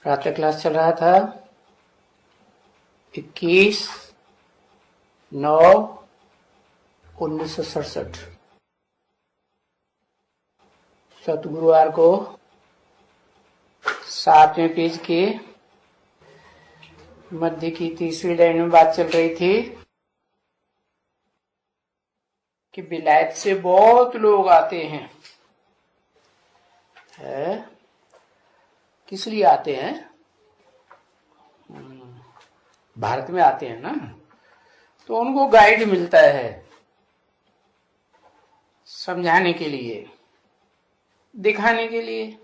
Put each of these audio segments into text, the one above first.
प्रातः क्लास चल रहा था 21/9/1967। सतगुरुवार को 7वें पेज के मध्य की तीसरी लाइन में बात चल रही थी कि विलायत से बहुत लोग आते हैं। किस लिए आते हैं? भारत में आते हैं ना, तो उनको गाइड मिलता है समझाने के लिए, दिखाने के लिए।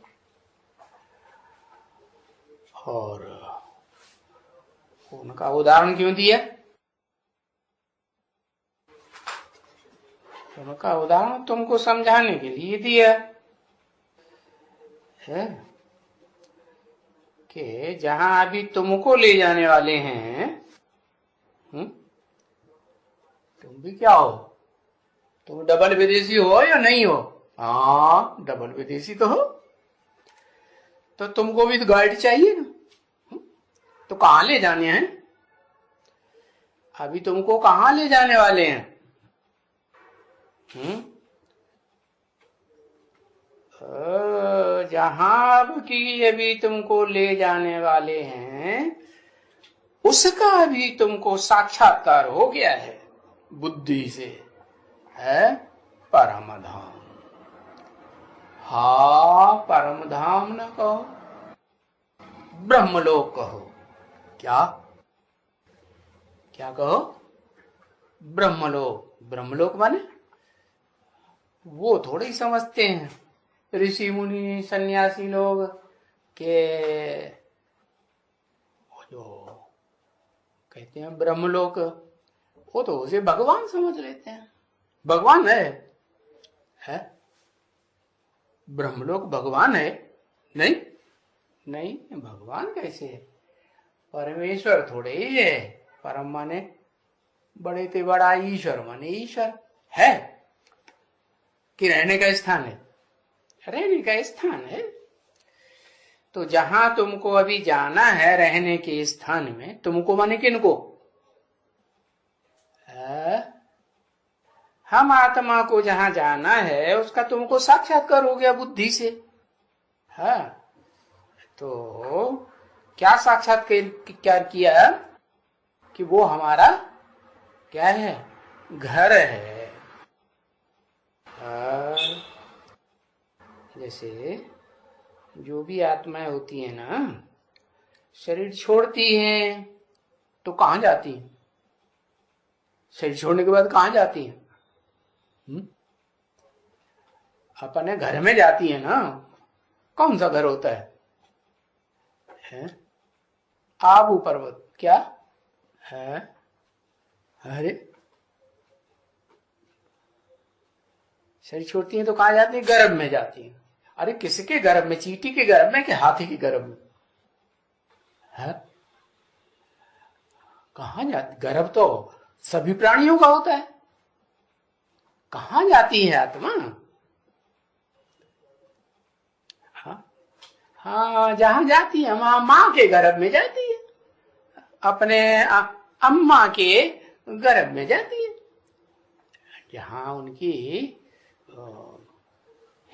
और उनका उदाहरण क्यों दिया? उनका उदाहरण तुमको समझाने के लिए दिया है कि जहां अभी तुमको ले जाने वाले हैं, तुम भी क्या हो? तुम डबल विदेशी हो या नहीं हो? हाँ, डबल विदेशी तो हो, तो तुमको भी तो गाइड चाहिए ना। तो कहां ले जाने हैं? अभी तुमको कहां ले जाने वाले हैं? जहां की अभी तुमको ले जाने वाले हैं उसका अभी तुमको साक्षात्कार हो गया है बुद्धि से, है परम धाम। हाँ, परम धाम न कहो, ब्रह्मलोक कहो। क्या क्या कहो? ब्रह्मलोक। ब्रह्मलोक माने वो थोड़े ही समझते हैं ऋषि मुनि सन्यासी लोग के जो कहते हैं ब्रह्मलोक, वो तो उसे भगवान समझ लेते हैं। भगवान है? ब्रह्मलोक भगवान है? नहीं नहीं, भगवान कैसे है? परमेश्वर थोड़े ही है। परम माने बड़े ते बड़ा, ईश्वर माने ईश्वर है कि रहने का स्थान है? रहने का स्थान है। तो जहां तुमको अभी जाना है रहने के स्थान में, तुमको माने किनको? हम आत्मा को जहां जाना है उसका तुमको साक्षात्कार हो गया बुद्धि से। हाँ, तो क्या साक्षात्कार किया कि वो हमारा क्या है? घर है। जैसे जो भी आत्माएं होती है ना, शरीर छोड़ती हैं तो कहां जाती हैं? शरीर छोड़ने के बाद कहां जाती हैं? अपने घर में जाती है ना। कौन सा घर होता है? आबू पर्वत क्या है? अरे, शरीर छोड़ती है तो कहां जाती है? गर्भ में जाती है। अरे किसके गर्भ में? चींटी के गर्भ में कि हाथी के गर्भ में? है कहां जाती? गर्भ तो सभी प्राणियों का होता है। कहां जाती है आत्मा? हाँ, जहां जाती है माँ के गर्भ में जाती है, अपने अम्मा के गर्भ में जाती है, जहां उनकी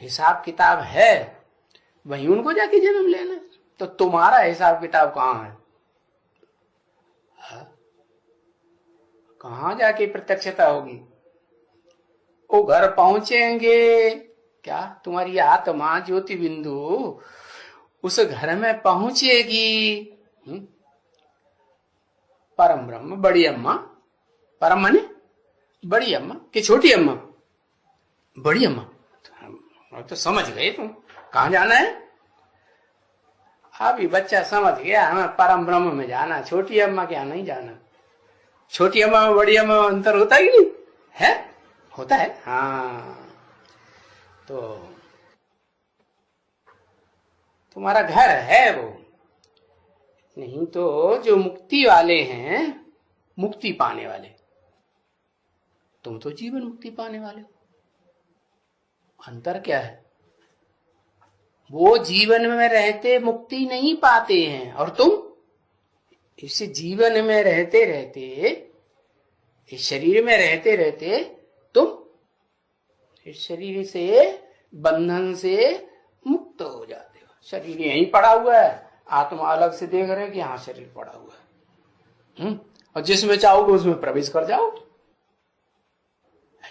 हिसाब किताब है वहीं उनको जाके जन्म लेना। तो तुम्हारा हिसाब किताब कहाँ है? कहां जाके प्रत्यक्षता होगी? वो घर पहुंचेंगे क्या? तुम्हारी आत्मा ज्योति बिंदु उस घर में पहुंचेगी। परम ब्रह्म, बड़ी अम्मा। परम माने बड़ी अम्मा कि छोटी अम्मा? बड़ी अम्मा। तो समझ गए तुम कहां जाना है। अभी बच्चा समझ गया हमें परम ब्रह्म में जाना, छोटी अम्मा क्या नहीं जाना। छोटी अम्मा में बड़ी अम्मा में अंतर होता ही नहीं है? होता है। हाँ, तो तुम्हारा घर है वो। नहीं तो जो मुक्ति वाले हैं, मुक्ति पाने वाले, तुम तो जीवन मुक्ति पाने वाले हो। अंतर क्या है? वो जीवन में रहते मुक्ति नहीं पाते हैं, और तुम इस जीवन में रहते रहते, इस शरीर में रहते रहते तुम इस शरीर से, बंधन से मुक्त हो जाते हो। शरीर यहीं पड़ा हुआ है, आत्मा अलग से देख रहे हैं कि हाँ शरीर पड़ा हुआ है। और जिसमें चाहोगे उसमें प्रवेश कर जाओ।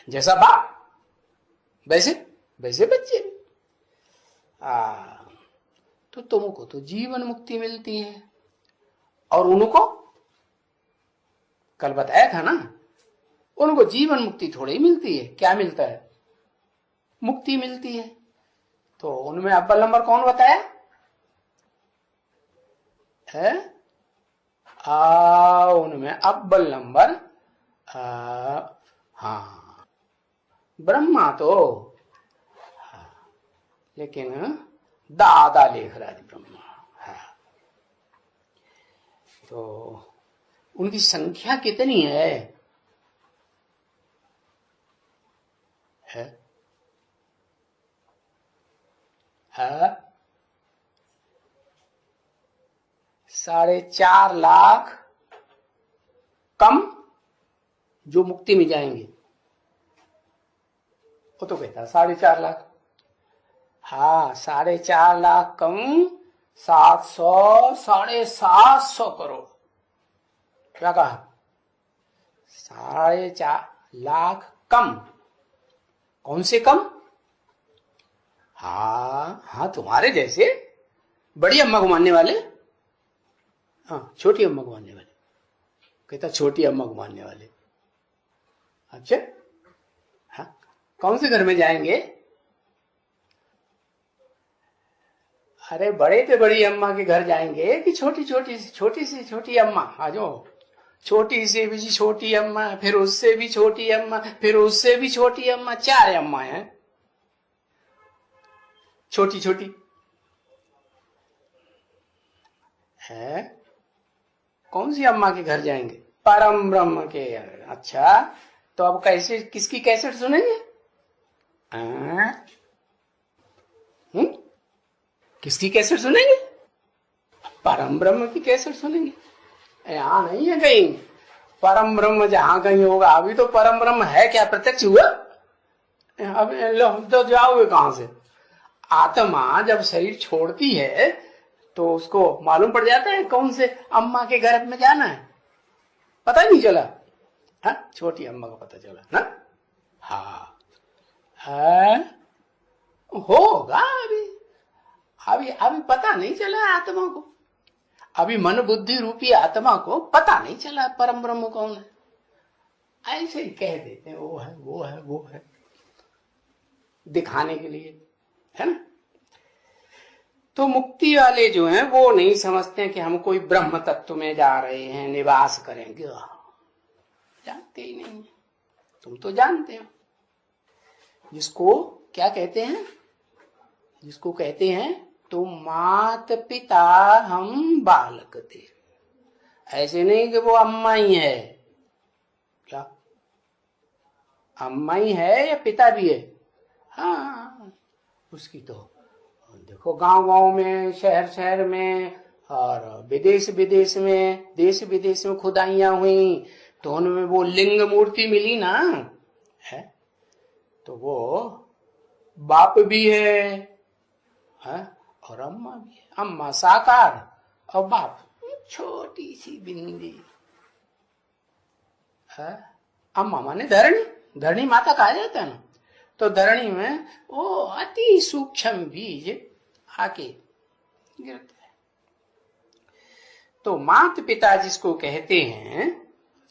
जैसा बाप वैसे वैसे बच्चे भी। तो तुमको तो जीवन मुक्ति मिलती है, और उनको कल बताया था ना, उनको जीवन मुक्ति थोड़ी ही मिलती है। क्या मिलता है? मुक्ति मिलती है। तो उनमें अव्वल नंबर कौन बताया है? उनमें अव्वल नंबर हाँ ब्रह्मा तो, लेकिन दादा लेख रहा है ब्रह्मा। तो उनकी संख्या कितनी है? है 4.5 लाख कम जो मुक्ति में जाएंगे। वो तो कहता है 4.5 लाख। हाँ 4.5 लाख कम 700 750 करोड़। क्या कहा? 4.5 लाख कम। कौन से कम? हाँ तुम्हारे जैसे बड़ी अम्मा को मानने वाले। हाँ छोटी अम्मा को मानने वाले। कहता छोटी अम्मा को मानने वाले। अच्छा हाँ कौन से घर में जाएंगे? अरे बड़े से बड़ी अम्मा के घर जाएंगे कि छोटी सी छोटी अम्मा? आ जाओ। छोटी से भी छोटी अम्मा, फिर उससे भी छोटी अम्मा, फिर उससे भी छोटी अम्मा, 4 अम्मा हैं छोटी छोटी है। कौन सी अम्मा के घर जाएंगे? परम ब्रह्म के। अच्छा तो अब कैसे, किसकी कैसेट सुनेंगे? किसकी कैसेट सुनेंगे? परम ब्रह्म की कैसेट सुनेंगे। यहां नहीं है कहीं परम ब्रह्म, जहां कहीं होगा। अभी तो परम ब्रह्म है क्या प्रत्यक्ष हुआ? अब तो जाओगे कहां से? आत्मा जब शरीर छोड़ती है तो उसको मालूम पड़ जाता है कौन से अम्मा के गर्भ में जाना है। पता नहीं चला। हाँ छोटी अम्मा का पता चला ना। हाँ होगा अभी पता नहीं चला आत्मा को। अभी मन बुद्धि रूपी आत्मा को पता नहीं चला परम ब्रह्म कौन है। ऐसे ही कह देते हैं वो है वो है वो है, दिखाने के लिए, है ना। तो मुक्ति वाले जो हैं वो नहीं समझते हैं कि हम कोई ब्रह्म तत्व में जा रहे हैं, निवास करेंगे। जानते ही नहीं। तुम तो जानते हो। जिसको क्या कहते हैं? जिसको कहते हैं तुम मात पिता हम बालक थे। ऐसे नहीं कि वो अम्मा ही है। क्या अम्मा ही है या पिता भी है? हाँ उसकी तो देखो गांव में, शहर में और विदेश में, देश विदेश में खुदाइयां हुई तो उनमें वो लिंग मूर्ति मिली ना है। तो वो बाप भी है और अम्मा भी है। अम्मा साकार और बाप छोटी सी बिंदी है। अम्मा माने धरणी, धरणी माता कहा जाता है ना। तो धरणी में वो अति सूक्ष्म बीज आके गिरता है। तो माता पिता जिसको कहते हैं,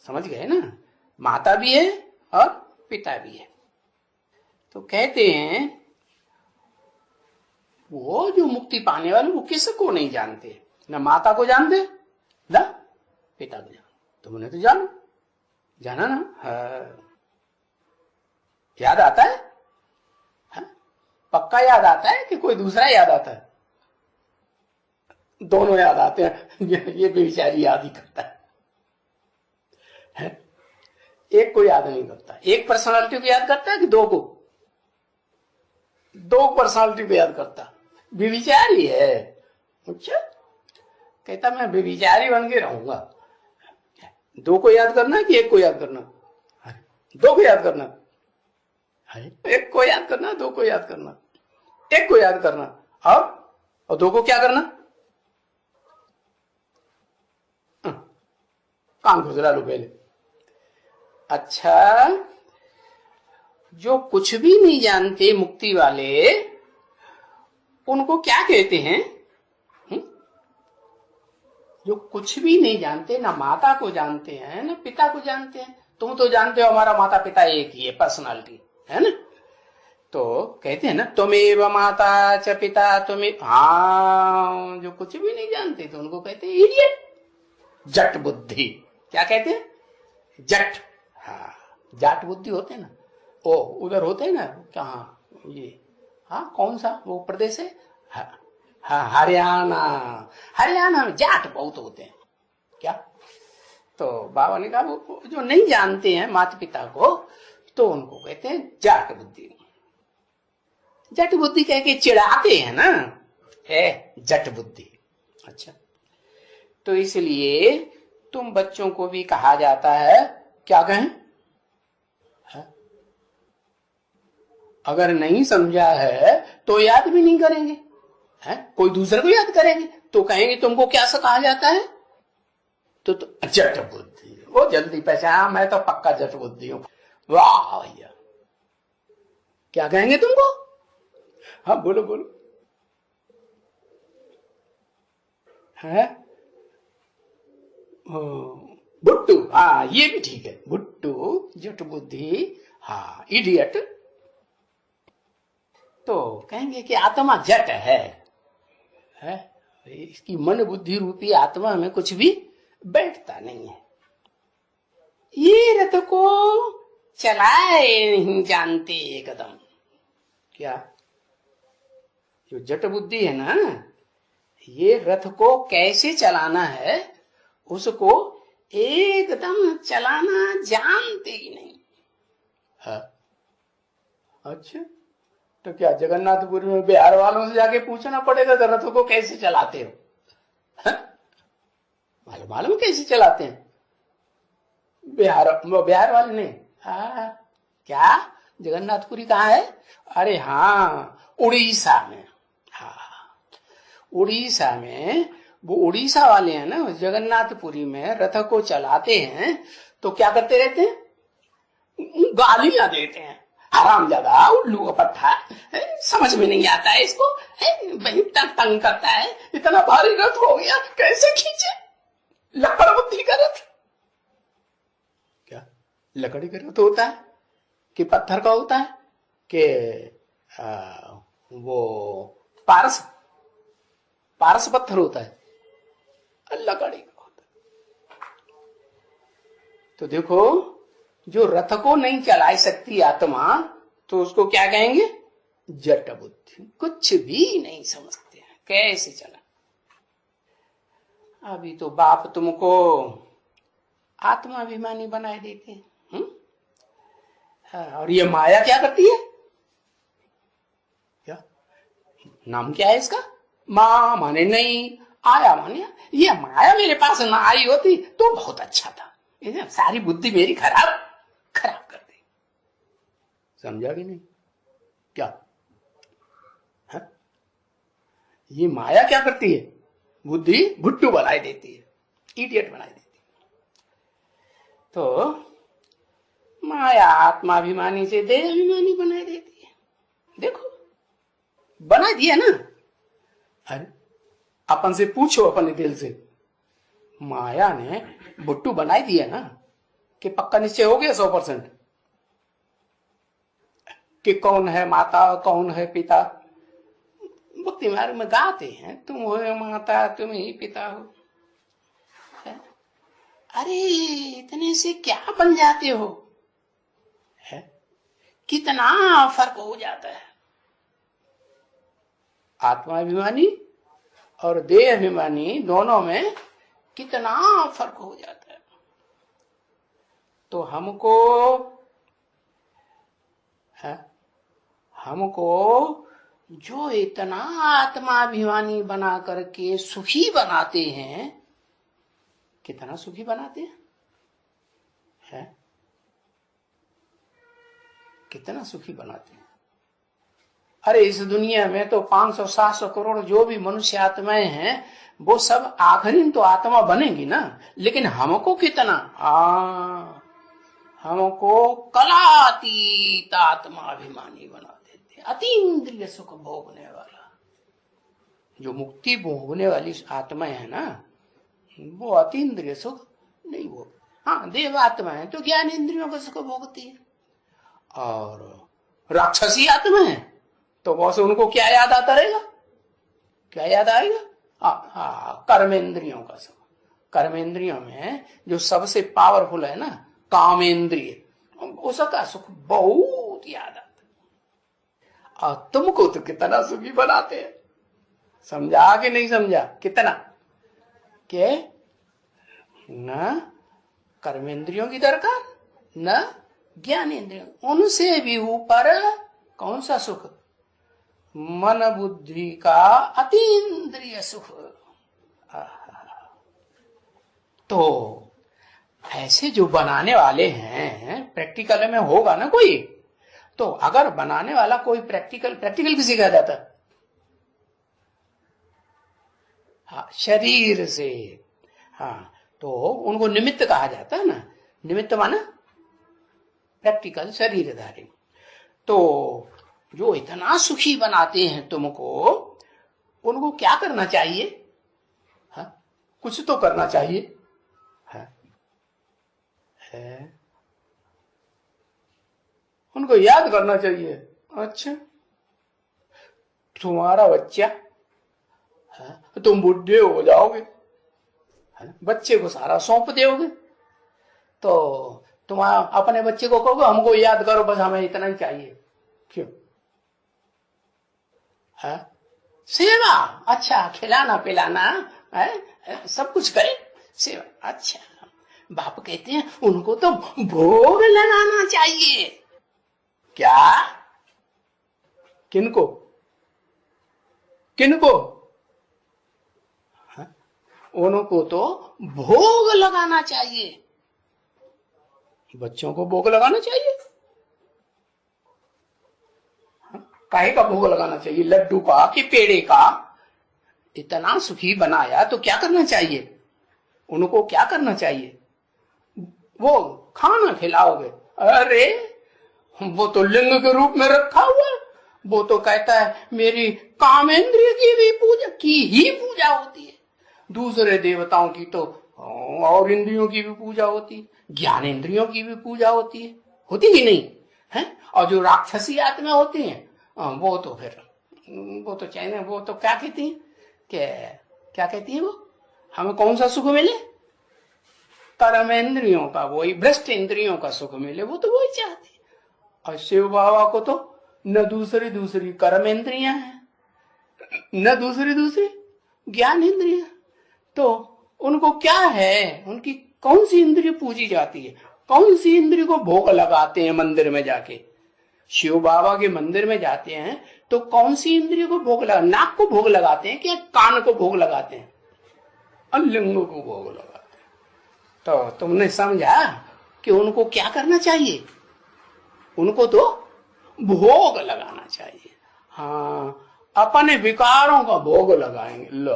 समझ गए ना, माता भी है और पिता भी है। तो कहते हैं वो जो मुक्ति पाने वाले वो किसको नहीं जानते? ना माता को जानते ना पिता को जानते। तुमने तो जाना ना। याद आता है? पक्का याद आता है कि कोई दूसरा याद आता है? दोनों याद आते हैं। ये बेचारी याद ही करता है। एक को याद नहीं करता। एक पर्सनालिटी को याद करता है कि दो को? 2 पर्सनालिटी को याद करता। व्यभिचारी है। अच्छा, कहता मैं व्यभिचारी बन के रहूंगा। दो को याद करना कि एक को याद करना? दो को याद करना। एक को याद करना, दो को याद करना, एक को याद करना, और दो को क्या करना? कान खुजरा लो पहले। अच्छा, जो कुछ भी नहीं जानते मुक्ति वाले, उनको क्या कहते हैं? जो कुछ भी नहीं जानते, ना माता को जानते हैं ना पिता को जानते हैं। तुम तो जानते हो हमारा माता पिता एक ही है, पर्सनालिटी है ना। तो कहते हैं ना, तुमेव माता च पिता तुम्हें। हाँ, जो कुछ भी नहीं जानते तो उनको कहते हैं इडियट, जट बुद्धि। क्या कहते हैं? जट। हाँ, जाट बुद्धि होते हैं ना, ओ उधर होते हैं ना, कहाँ ये, हाँ कौन सा वो प्रदेश है? हाँ, हरियाणा। हरियाणा में जाट बहुत होते हैं। क्या? तो बाबा ने कहा वो जो नहीं जानते हैं माता पिता को, तो उनको कहते हैं जाट बुद्धि। जट बुद्धि कह के चिढ़ाते हैं ना, है जट बुद्धि। अच्छा, तो इसलिए तुम बच्चों को भी कहा जाता है, क्या कहें? अगर नहीं समझा है तो याद भी नहीं करेंगे, है कोई दूसरे को याद करेंगे तो कहेंगे तुमको क्या सा कहा जाता है? तो जट बुद्धि। वो जल्दी पहचाना, मैं तो पक्का जट बुद्धि हूं। वाह भैया, क्या कहेंगे तुमको? हाँ बोलो बोलो। है भुट्टू। हाँ ये भी ठीक है, भुट्टू, जट बुद्धि, हाँ इडियट। तो कहेंगे कि आत्मा जट है, इसकी मन बुद्धि रूपी आत्मा में कुछ भी बैठता नहीं है। ये रथ को चलाए नहीं जानते एकदम। क्या? जो जट बुद्धि है ना, ये रथ को कैसे चलाना है उसको एकदम चलाना जानते ही नहीं। अच्छा, तो क्या जगन्नाथपुरी में बिहार वालों से जाके पूछना पड़ेगा कि रथों को कैसे चलाते हो? मालूम कैसे चलाते हैं? बिहार वाले नहीं। क्या जगन्नाथपुरी कहाँ है? अरे हाँ, उड़ीसा में। हाँ, उड़ीसा में वो उड़ीसा वाले हैं ना, जगन्नाथपुरी में रथ को चलाते हैं तो क्या करते रहते हैं? गालियां देते हैं, हरामजादा, उल्लू का पट्टा, समझ में नहीं आता है इसको, तंग करता है, इतना भारी रथ हो गया कैसे खींचे? लकड़ बुद्धि का रथ। क्या लकड़ी का रथ होता है कि पत्थर का होता है कि वो पारस पत्थर होता है? लकड़ी का होता है। तो देखो, जो रथ को नहीं चला सकती आत्मा, तो उसको क्या कहेंगे? जट बुद्धि। कुछ भी नहीं समझते हैं कैसे चला। अभी तो बाप तुमको आत्माभिमानी बनाए देते हैं। और ये माया क्या करती है? क्या नाम क्या है इसका? माँ माने नहीं, आया माने। ये माया मेरे पास ना आई होती तो बहुत अच्छा था, सारी बुद्धि मेरी खराब कर दी। समझा कि नहीं? क्या है? ये माया क्या करती है? बुद्धि भुट्टू बनाई देती है, इडियट बनाई देती है। तो माया आत्माभिमानी से देहाभिमानी बनाई देती है। देखो, बना दिया ना। अरे अपन से पूछो, अपने दिल से, माया ने भुट्टू बनाई दिया ना, कि पक्का निश्चय हो गया 100% कि कौन है माता कौन है पिता। भक्ति मार्ग में गाते हैं, तुम हो माता तुम ही पिता हो। अरे इतने से क्या बन जाते हो? है कितना फर्क हो जाता है। आत्माभिमानी और देह अभिमानी दोनों में कितना फर्क हो जाता है। तो हमको जो इतना आत्माभिमानी बना करके सुखी बनाते हैं, कितना सुखी बनाते हैं? कितना सुखी बनाते हैं। अरे इस दुनिया में तो 500-700 करोड़ जो भी मनुष्य आत्माएं हैं, वो सब आखिरी तो आत्मा बनेंगी ना, लेकिन हमको कितना, हमको कलातीत आत्माभिमानी बना देते। अतीन्द्रिय सुख भोगने वाला, जो मुक्ति भोगने वाली आत्माएं है ना, वो अतीन्द्रिय सुख नहीं भोग। हाँ, देव आत्मा है तो ज्ञान इंद्रियों का सुख भोगती है। और राक्षसी आत्मा है तो बस उनको क्या याद आता रहेगा, क्या याद आएगा? कर्मेंद्रियों का सुख। कर्मेंद्रियों में जो सबसे पावरफुल है ना, कामेंद्रिय, उसका सुख बहुत याद आता है। और तुमको तो कितना सुखी बनाते हैं, समझा कि नहीं समझा? कितना के न कर्मेंद्रियों की दरकार, न ज्ञानेंद्रियों, उनसे भी ऊपर कौन सा सुख? मन बुद्धि का अतीन्द्रिय सुख। तो ऐसे जो बनाने वाले हैं, प्रैक्टिकल में होगा ना कोई, तो अगर बनाने वाला कोई प्रैक्टिकल किसी कहा जाता? हाँ, शरीर से। हाँ, तो उनको निमित्त कहा जाता है ना। निमित्त माना प्रैक्टिकल शरीरधारी। तो जो इतना सुखी बनाते हैं तुमको, उनको क्या करना चाहिए? हाँ, कुछ तो करना चाहिए। हाँ, है, उनको याद करना चाहिए। अच्छा, तुम्हारा बच्चा, तुम बुढ़े हो जाओगे, बच्चे को सारा सौंप दोगे, तो तुम अपने बच्चे को कहोगे हमको याद करो, बस हमें इतना ही चाहिए। क्यों? है सेवा। अच्छा, खिलाना पिलाना है, सब कुछ करे, सेवा। अच्छा, बाप कहते हैं उनको तो भोग लगाना चाहिए। क्या? किनको? किनको? उनको तो भोग लगाना चाहिए। बच्चों को भोग लगाना चाहिए। काहे का भोग लगाना चाहिए? लड्डू का कि पेड़े का? इतना सुखी बनाया तो क्या करना चाहिए? उनको क्या करना चाहिए? वो खाना खिलाओगे। अरे वो तो लिंग के रूप में रखा हुआ है, वो तो कहता है मेरी कामेंद्रिय की भी पूजा की ही पूजा होती है, दूसरे देवताओं की तो और इंद्रियों की भी पूजा होती है, ज्ञानेंद्रियों की भी पूजा होती है, होती ही नहीं है। और जो राक्षसी आत्मा होती हैं, वो तो फिर वो तो चाहे वो तो क्या कहती हैं, क्या कहती है वो, हमें कौन सा सुख मिले? कर्मेंद्रियों का, वही भ्रष्ट इंद्रियों का सुख मिले, वो तो वही चाहती है। और शिव बाबा को तो न दूसरी कर्मेंद्रियां हैं, न दूसरी ज्ञान इंद्रिया। तो उनको क्या है, उनकी कौन सी इंद्रिय पूजी जाती है? कौन सी इंद्रिय को भोग लगाते हैं मंदिर में जाके? शिव बाबा के मंदिर में जाते हैं तो कौन सी इंद्रिय को भोग लगा? नाक को भोग लगाते हैं कि कान को भोग लगाते हैं? लिंग को भोग लगाते हैं। तो तुमने समझा कि उनको क्या करना चाहिए? उनको तो भोग लगाना चाहिए। हाँ, अपने विकारों का भोग लगाएंगे। लो,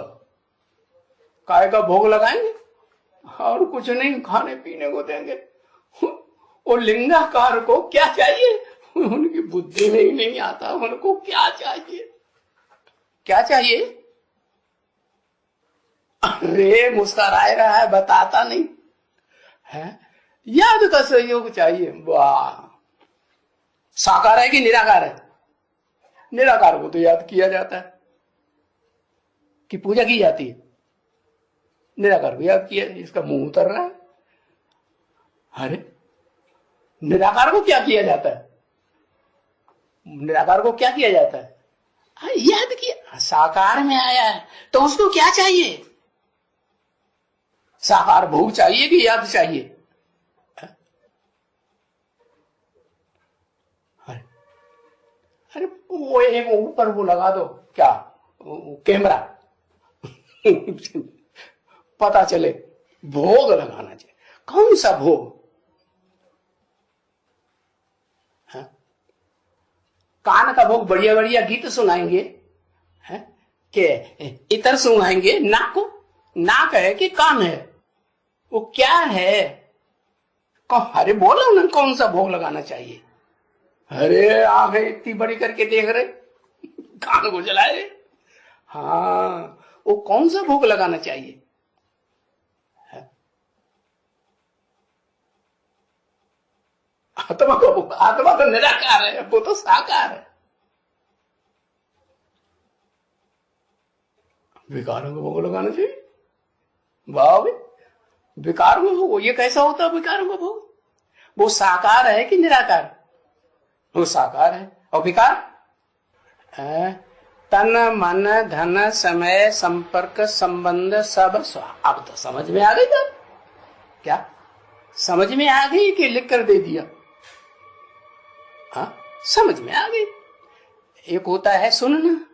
काय का भोग लगाएंगे? और कुछ नहीं, खाने पीने को देंगे। और लिंगाकार को क्या चाहिए? उनकी बुद्धि में ही नहीं आता उनको क्या चाहिए। क्या चाहिए? अरे मुस्कुराए रहा है, बताता नहीं है। याद का सहयोग चाहिए। वाह, साकार है कि निराकार है? निराकार को तो याद किया जाता है कि पूजा की जाती है, निराकार को याद किया। इसका मुंह उतर रहा है। अरे निराकार को क्या किया जाता है? निराकार को क्या किया जाता है? याद किया। साकार में आया है तो उसको क्या चाहिए? साकार भोग चाहिए कि याद चाहिए? अरे वो एक ऊपर वो लगा दो, क्या वो कैमरा पता चले। भोग लगाना चाहिए। कौन सा भोग? है? कान का भोग, बढ़िया बढ़िया गीत सुनाएंगे, है कि इतर सुनाएंगे। नाक को, नाक है कि कान है? वो क्या है? अरे बोलो ना, कौन सा भोग लगाना चाहिए? अरे आंखें इतनी बड़ी करके देख रहे, कान को जलाए। हाँ, वो कौन सा भोग लगाना चाहिए? आत्मा को, आत्मा तो निराकार है, वो तो साकार है। विकारों को भोग लगाना चाहिए? वाह भाई, विकारों को भोग, ये कैसा होता है विकारों का भोग? वो साकार है कि निराकार? वो साकार है। और विकार है तन मन धन समय संपर्क संबंध सब अब तो समझ में आ गई था क्या? समझ में आ गई कि लिख कर दे दिया? हाँ, समझ में आ गई। एक होता है सुनना,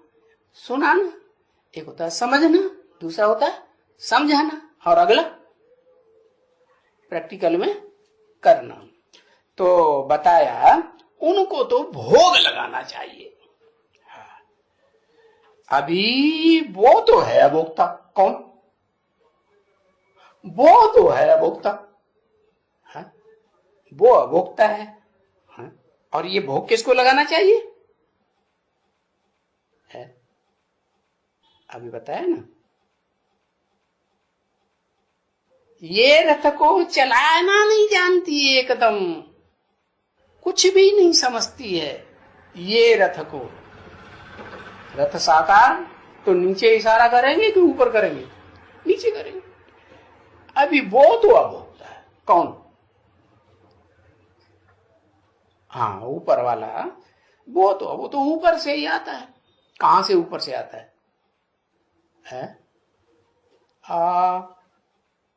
सुनाना, एक होता है समझना, दूसरा होता है समझाना, और अगला प्रैक्टिकल में करना। तो बताया उनको तो भोग लगाना चाहिए। अभी वो तो है अभोक्ता। कौन? वो तो है अभोक्ता, वो अभोक्ता है। और ये भोग किसको लगाना चाहिए? है अभी बताया ना, ये रथ को चलाना नहीं जानती है, एकदम कुछ भी नहीं समझती है ये रथ को। रथ साकार तो नीचे इशारा करेंगे कि ऊपर करेंगे? नीचे करेंगे। अभी वो तो अब होता है। कौन? हाँ, ऊपर वाला। वो तो ऊपर से ही आता है। कहां से ऊपर से आता है?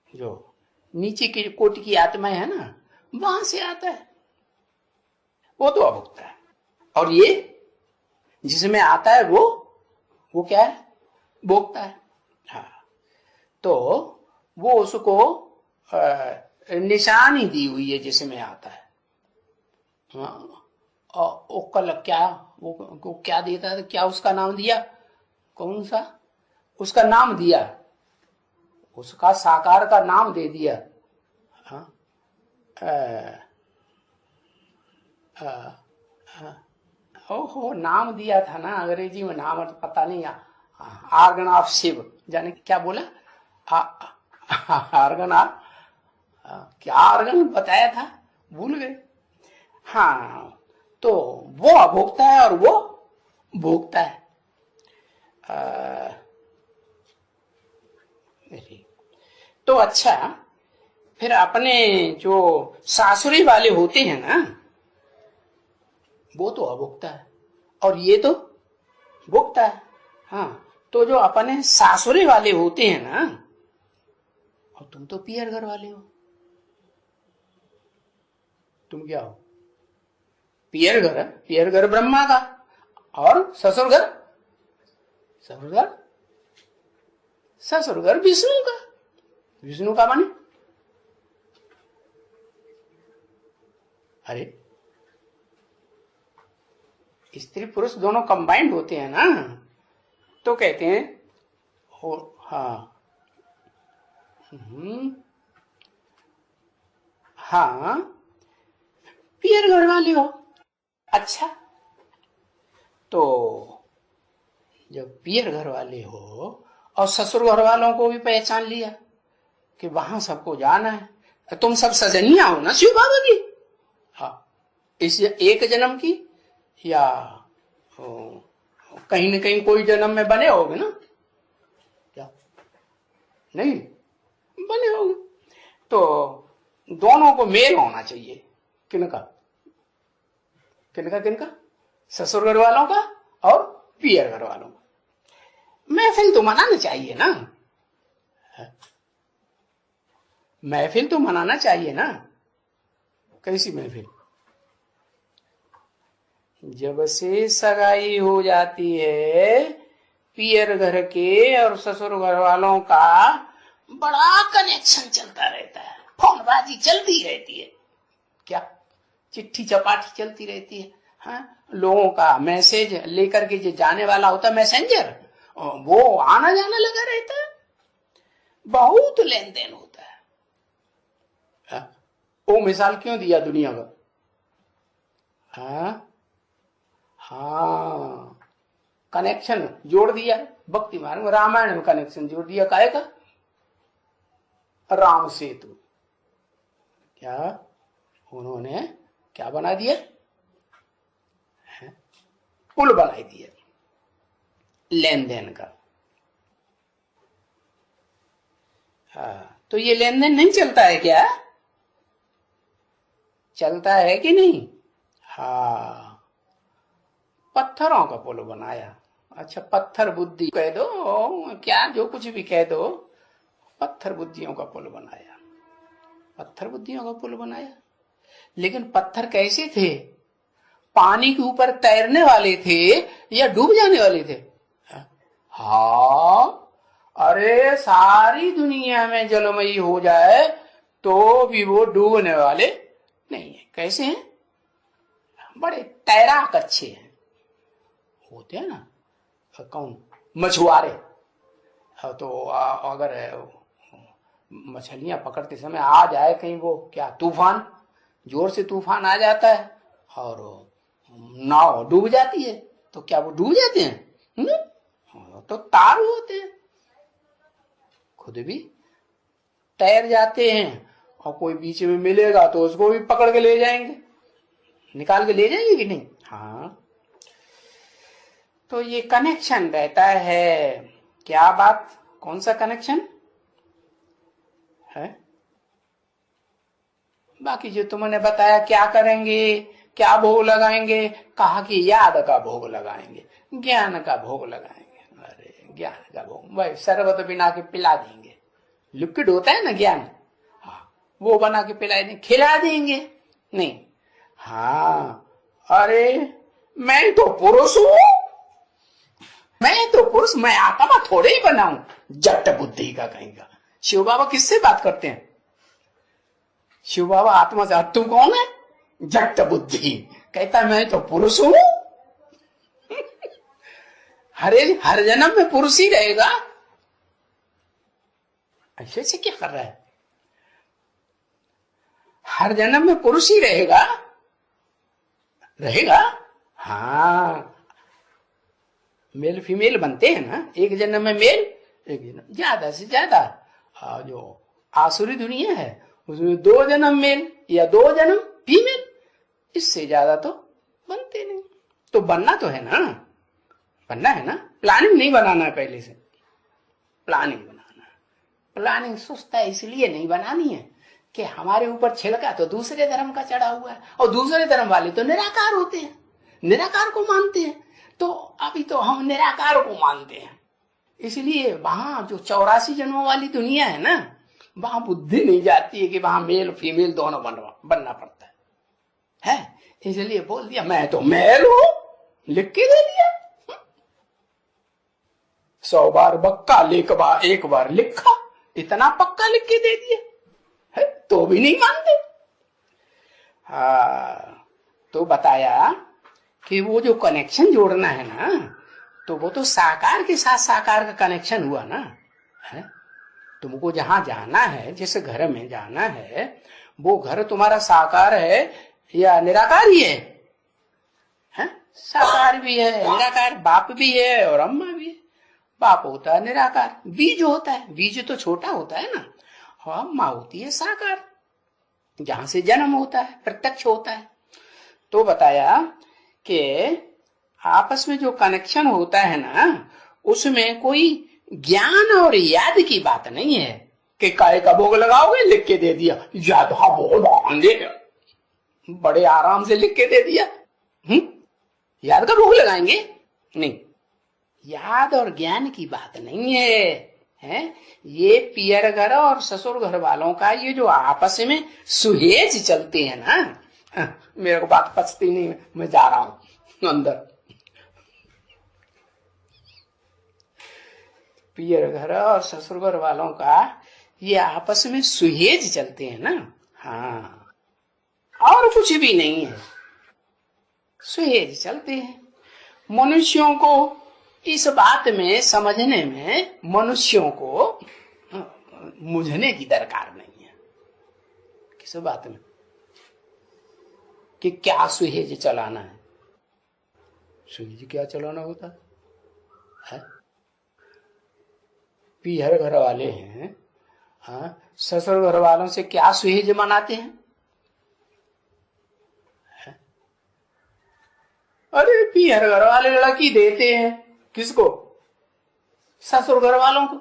जो नीचे की कोटि की आत्माएं है ना, वहां से आता है। वो तो अभुक्त है। और ये जिसमें आता है वो क्या है? भोक्ता है। हाँ, तो वो उसको निशानी दी हुई है जिसमें आता है। हाँ, और कल क्या वो क्या देता है? क्या उसका नाम दिया? कौन सा उसका नाम दिया? उसका साकार का नाम दे दिया। हाँ, ओहो, नाम दिया था ना, अंग्रेजी में नाम पता नहीं। आर्गन ऑफ शिव, जाने क्या बोला? आर्गन ऑफ, क्या आर्गन बताया था, भूल गए। हाँ, तो वो अभोक्ता है और वो भोक्ता है। तो अच्छा, फिर अपने जो सासुरी वाले होते हैं ना, वो तो अभोक्ता है और ये तो भोक्ता है। हाँ, तो जो अपने सासुरे वाले होते हैं ना, और तुम तो पियर घर वाले हो। तुम क्या हो? पियर घर। पियर घर ब्रह्मा का, और ससुर घर, ससुर घर, ससुर घर विष्णु का। विष्णु का माने? अरे, स्त्री पुरुष दोनों कंबाइंड होते हैं ना, तो कहते हैं हो। हाँ, हाँ, पियर घर वाले हो। अच्छा, तो जब पियर घर वाले हो और ससुर घर वालों को भी पहचान लिया कि वहां सबको जाना है, तुम सब सजनिया हो ना शिव बाबा की। हाँ, इस एक जन्म की या कहीं न कहीं कोई जन्म में बने होगे ना? क्या नहीं बने होगे? तो दोनों को मेल होना चाहिए। किनका किनका किनका? ससुर घर वालों का और पियर घर वालों का। महफिल तो मनाना चाहिए ना, महफिल तो मनाना चाहिए ना। कैसी महफिल? जब से सगाई हो जाती है पियर घर के और ससुर घर वालों का बड़ा कनेक्शन चलता रहता है, फोनबाजी चलती रहती है, क्या चिट्ठी चपाटी चलती रहती है। हाँ, लोगों का मैसेज लेकर के जो जाने वाला होता है मैसेंजर, वो आना जाना लगा रहता है, बहुत लेन देन होता है। वो मिसाल क्यों दिया दुनिया का? हाँ हाँ, कनेक्शन जोड़ दिया। भक्ति मार्ग में रामायण में कनेक्शन जोड़ दिया, काहे का? राम सेतु। क्या उन्होंने क्या बना दिया? पुल बना दिया लेन देन का। हाँ, तो ये लेन देन नहीं चलता है क्या? चलता है कि नहीं? हाँ, पत्थरों का पुल बनाया। अच्छा, पत्थर बुद्धि कह दो, क्या जो कुछ भी कह दो, पत्थर बुद्धियों का पुल बनाया, पत्थर बुद्धियों का पुल बनाया। लेकिन पत्थर कैसे थे? पानी के ऊपर तैरने वाले थे या डूब जाने वाले थे? हाँ, अरे सारी दुनिया में जलमयी हो जाए तो भी वो डूबने वाले नहीं है। कैसे हैं? बड़े तैराक अच्छे हैं, होते हैं ना। कौन? मछुआरे। तो अगर मछलियां पकड़ते समय आ जाए कहीं वो क्या तूफान, जोर से तूफान आ जाता है और नाव डूब जाती है, तो क्या वो डूब जाते हैं? तो तारू होते हैं, खुद भी तैर जाते हैं, और कोई बीच में मिलेगा तो उसको भी पकड़ के ले जाएंगे, निकाल के ले जाएंगे कि नहीं? हाँ, तो ये कनेक्शन रहता है। क्या बात? कौन सा कनेक्शन है? बाकी जो तुमने बताया क्या करेंगे, क्या भोग लगाएंगे, कहा कि याद का भोग लगाएंगे, ज्ञान का भोग लगाएंगे। अरे ज्ञान का भोग भाई शरबत बिना के पिला देंगे, लिक्विड होता है ना ज्ञान, हाँ वो बना के पिला देंगे, खिला देंगे नहीं। हाँ, अरे मैं तो पुरुष हूं, मैं तो पुरुष, मैं आत्मा थोड़े ही बनाऊं, जट बुद्धि का कहेगा। शिव बाबा किससे बात करते हैं? शिव बाबा आत्मा से, तू कौन है? जट बुद्धि। कहता मैं तो पुरुष हूं। हर जन्म में पुरुष ही रहेगा। ऐसे से क्या कर रहा है? हर जन्म में पुरुष ही रहेगा, रहेगा। हाँ, मेल फीमेल बनते हैं ना, एक जन्म में मेल, एक जन्म ज्यादा से ज्यादा। जो आसुरी दुनिया है उसमें 2 जन्म मेल या 2 जन्म फीमेल, इससे ज्यादा तो बनते नहीं। तो बनना तो है ना, बनना है ना। प्लानिंग नहीं बनाना है पहले से, प्लानिंग बनाना है। प्लानिंग सुस्ता इसलिए नहीं बनानी है कि हमारे ऊपर छिलका तो दूसरे धर्म का चढ़ा हुआ है, और दूसरे धर्म वाले तो निराकार होते हैं, निराकार को मानते हैं। तो अभी तो हम निराकार को मानते हैं, इसलिए वहां जो 84 जन्मों वाली दुनिया है ना, वहां बुद्धि नहीं जाती है कि वहां मेल फीमेल दोनों बनना पड़ता है। इसलिए बोल दिया मैं तो मेल हूं, लिख के दे दिया। 100 बार बक्का, एक बार लिखा, इतना पक्का लिख के दे दिया है, तो भी नहीं मानते। तो बताया कि वो जो कनेक्शन जोड़ना है ना, तो वो तो साकार के साथ साकार का कनेक्शन हुआ ना है। तुमको जहां जाना है, जिस घर में जाना है, वो घर तुम्हारा साकार है या निराकार ही है? साकार भी है, निराकार, बाप भी है और अम्मा भी है। बाप होता है निराकार, बीज होता है, बीज तो छोटा होता है ना, और अम्मा होती है साकार, जहां से जन्म होता है, प्रत्यक्ष होता है। तो बताया कि आपस में जो कनेक्शन होता है ना, उसमें कोई ज्ञान और याद की बात नहीं है कि काय का भोग लगाओगे, लिख के दे दिया, याद बड़े आराम से लिख के दे दिया। याद का भोग लगाएंगे नहीं, याद और ज्ञान की बात नहीं है, ये पियर घर और ससुर घर वालों का ये जो आपस में सुहेज चलते हैं ना, मेरे को बात पचती नहीं, मैं जा रहा हूं। अंदर। पियर घर और ससुर घर वालों का ये आपस में सुहेज चलते हैं ना। हाँ, और कुछ भी नहीं है, सुहेज चलते हैं। मनुष्यों को इस बात में समझने में, मनुष्यों को मुझने की दरकार नहीं है किस बात में कि क्या सुहेज चलाना है। सुहेज क्या चलाना होता है? पीहर घर वाले हैं, हाँ, ससुर घर वालों से क्या सुहेज मनाते हैं? अरे पीहर घर वाले लड़की देते हैं किसको? ससुर घर वालों को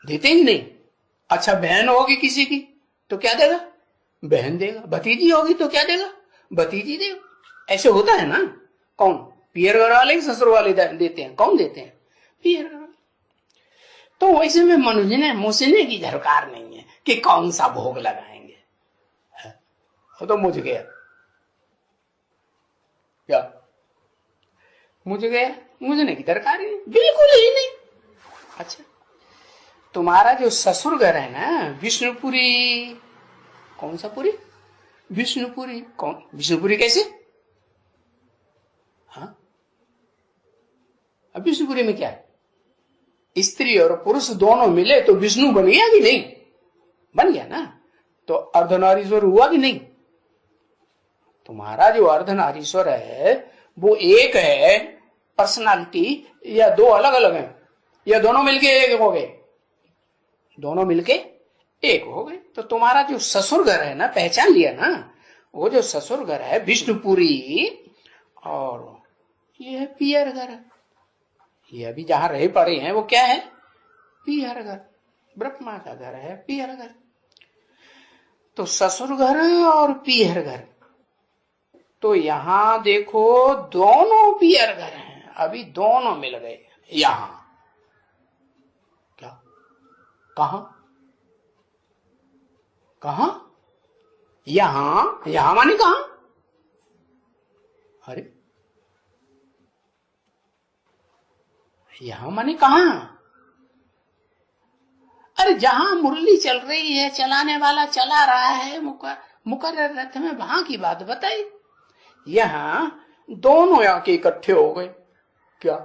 देते ही नहीं। अच्छा, बहन होगी किसी की तो क्या देगा? बहन देगा। भतीजी होगी तो क्या देगा? भतीजी देगा। ऐसे होता है ना। कौन? पीहर घर वाले ही ससुर वाले देते हैं। कौन देते हैं? पीहर घर वाले। तो वैसे में मनुष्य मुझने की दरकार नहीं है कि कौन सा भोग लगाएंगे। वो तो मुझ गया, क्या मुझ गया, मुझने की दरकार ही बिल्कुल ही नहीं। अच्छा, तुम्हारा जो ससुर घर है ना, विष्णुपुरी, कौन सा पुरी? विष्णुपुरी। कौन? विष्णुपुरी कैसे? हाँ, अब विष्णुपुरी में क्या है? स्त्री और पुरुष दोनों मिले तो विष्णु बन गया कि नहीं? बन गया ना। तो अर्धनारीश्वर हुआ कि नहीं? तुम्हारा जो अर्धनारीश्वर है वो एक है पर्सनालिटी, या दो अलग अलग हैं, या दोनों मिलके एक हो गए? दोनों मिलके एक हो गए। तो तुम्हारा जो ससुर घर है ना, पहचान लिया ना, वो जो ससुर घर है विष्णुपुरी, और ये है पीहर घर। ये अभी जहां रहे पड़े हैं वो क्या है? पीहर घर। ब्रह्मा का घर है पीहर घर। तो ससुर घर और पीहर घर, तो यहां देखो दोनों पीहर घर हैं, अभी दोनों मिल गए यहां। क्या? कहां? कहां? यहां। यहां माने कहां? अरे यहां माने कहां? अरे जहां मुरली चल रही है, चलाने वाला चला रहा है मुकर्रर रथ में, वहां की बात बताई। यहां दोनों आके इकट्ठे हो गए। क्या?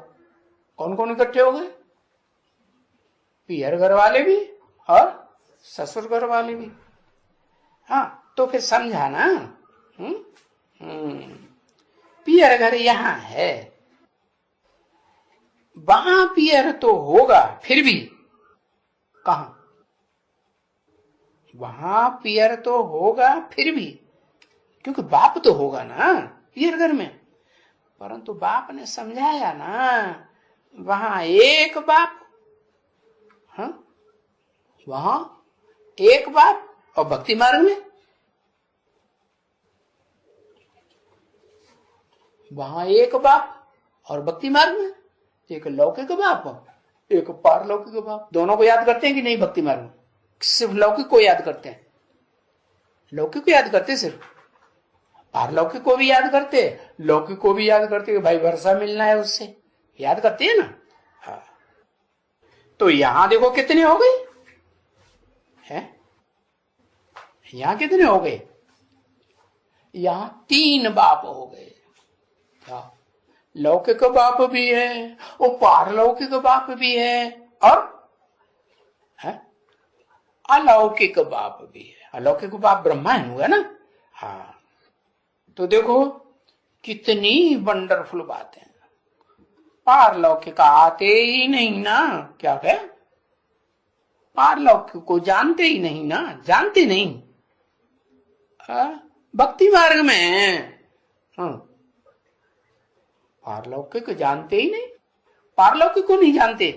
कौन कौन इकट्ठे हो गए? पीहर घर वाले भी और ससुर घर वाले भी। हाँ, तो फिर समझा ना। पीहर घर यहां है, वहां पीहर तो होगा फिर भी। कहां? वहां पीहर तो होगा फिर भी, क्योंकि बाप तो होगा ना पीहर घर में। परंतु बाप ने समझाया ना, वहां एक बाप, हाँ, वहां एक बाप। और भक्ति मार्ग में वहां एक बाप, और भक्ति मार्ग में एक लौकिक बाप, एक पारलौकिक बाप। दोनों को याद करते हैं कि नहीं? भक्ति मार्ग में सिर्फ लौकिक को याद करते हैं, लौकिक को याद करते हैं सिर्फ, पारलौकिक को भी याद करते, लौकिक को भी याद करते, भाई वर्षा मिलना है उससे, याद करते हैं ना। हाँ, तो यहां देखो कितने हो गए हैं? यहां कितने हो गए? यहां 3 बाप हो गए। क्या? लौकिक बाप भी है, वो पारलौकिक बाप भी है, और है अलौकिक बाप भी है। अलौकिक बाप ब्रह्मा हुआ ना। हाँ, तो देखो कितनी वंडरफुल बात है। पारलौकिक आते ही नहीं ना। क्या है? पारलौकिक को जानते ही नहीं ना, जानते नहीं। भक्ति मार्ग में पारलौकिक जानते ही नहीं, पारलौकिक को नहीं जानते।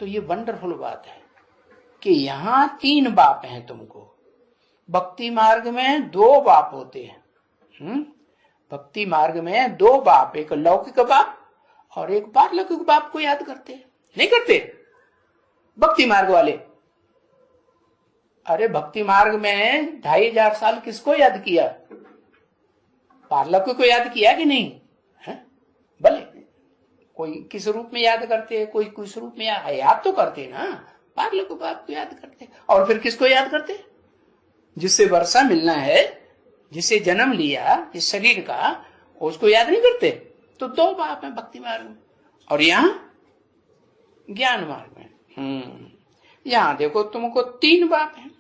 तो ये वंडरफुल बात है कि यहां 3 बाप हैं तुमको। भक्ति मार्ग में 2 बाप होते हैं। भक्ति मार्ग में 2 बाप, एक लौकिक बाप और एक पारलौकिक बाप को याद करते हैं, नहीं करते भक्ति मार्ग वाले? अरे भक्ति मार्ग में 2500 साल किसको याद किया? पार्लक को याद किया कि नहीं है? भले कोई किस रूप में याद करते हैं, कोई किस रूप में याद तो करते ना, पार्लक को बाप को याद करते, और फिर किसको याद करते? जिससे वर्षा मिलना है, जिससे जन्म लिया इस शरीर का, उसको याद नहीं करते। तो दो बाप है भक्ति मार्ग में, और यहां ज्ञान मार्ग में। यहां देखो तुमको 3 बाप हैं।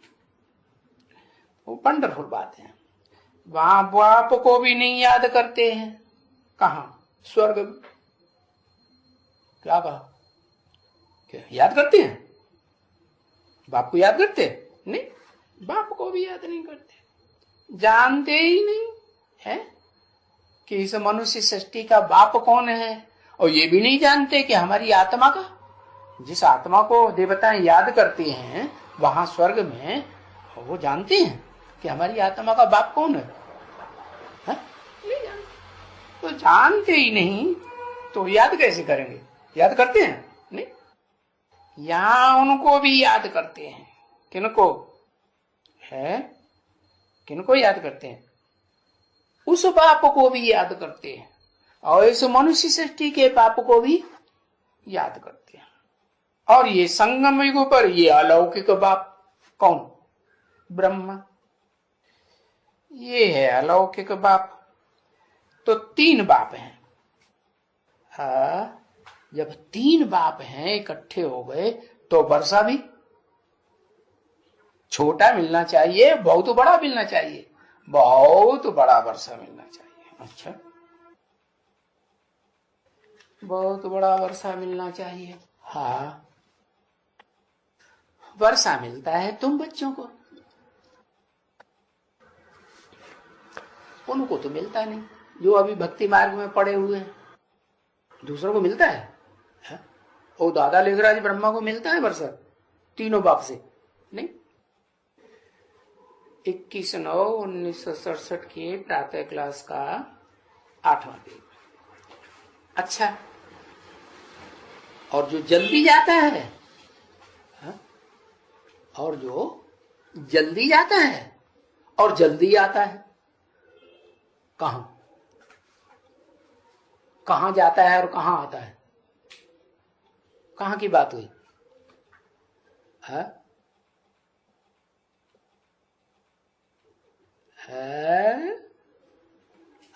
वो वंडरफुल बात है। वहां बाप को भी नहीं याद करते हैं। कहा? स्वर्ग में। क्या कहा? क्या याद करते हैं? बाप को याद करते नहीं, बाप को भी याद नहीं करते, जानते ही नहीं है कि इस मनुष्य सृष्टि का बाप कौन है, और ये भी नहीं जानते कि हमारी आत्मा का, जिस आत्मा को देवताएं याद करती हैं वहां स्वर्ग में, वो जानते हैं कि हमारी आत्मा का बाप कौन है? नहीं जानते। तो जानते ही नहीं तो याद कैसे करेंगे? याद करते हैं नहीं। यहां उनको भी याद करते हैं। किनको है? किनको याद करते हैं? उस पाप को भी याद करते हैं, और इस मनुष्य सृष्टि के पाप को भी याद करते हैं। और ये संगम युग पर ये अलौकिक बाप कौन? ब्रह्मा। ये है अलौकिक बाप। तो 3 बाप हैं। जब 3 बाप हैं इकट्ठे हो गए तो वर्षा भी छोटा मिलना चाहिए, बहुत बड़ा मिलना चाहिए, बहुत बड़ा वर्षा मिलना चाहिए। अच्छा, बहुत बड़ा वर्षा मिलना चाहिए। हाँ, वर्षा मिलता है तुम बच्चों को, उनको तो मिलता नहीं, जो अभी भक्ति मार्ग में पड़े हुए हैं। दूसरों को मिलता है? वो दादा लेखराज ब्रह्मा को मिलता है वर्षा 3 बाप से? नहीं। 21/9/1967 के प्रातः क्लास का 8वां पेज। अच्छा, और जो जल्दी जाता है, और जो जल्दी जाता है और जल्दी आता है, कहां कहां जाता है और कहां आता है? कहां की बात हुई? है?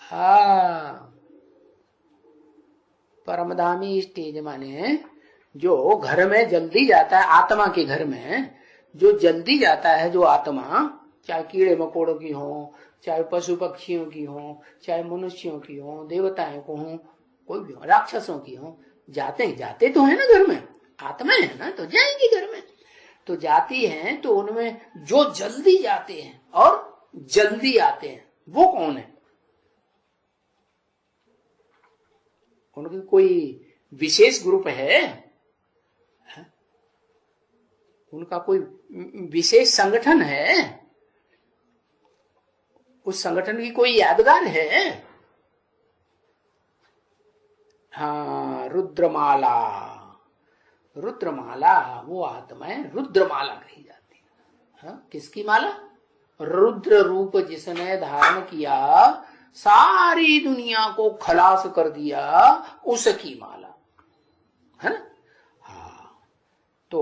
हाँ, परमधामी स्टेज माने जो घर में जल्दी जाता है, आत्मा के घर में जो जल्दी जाता है, जो आत्मा, चाहे कीड़े मकोड़ों की हो, चाहे पशु पक्षियों की हो, चाहे मनुष्यों की हो, देवताओं को हो, कोई भी हो, राक्षसों की हो, जाते तो है ना घर में, आत्मा है ना, तो जाएंगी घर में। तो जाती हैं, तो उनमें जो जल्दी जाते हैं और जल्दी आते हैं, वो कौन है? उनकी कोई विशेष ग्रुप है? उनका कोई विशेष संगठन है? उस संगठन की कोई यादगार है? हाँ, रुद्रमाला। रुद्रमाला वो आत्माएं रुद्रमाला कही जाती है। हाँ, किसकी माला? रुद्र रूप जिसने धारण किया, सारी दुनिया को खलास कर दिया, उसकी माला है ना। हाँ, तो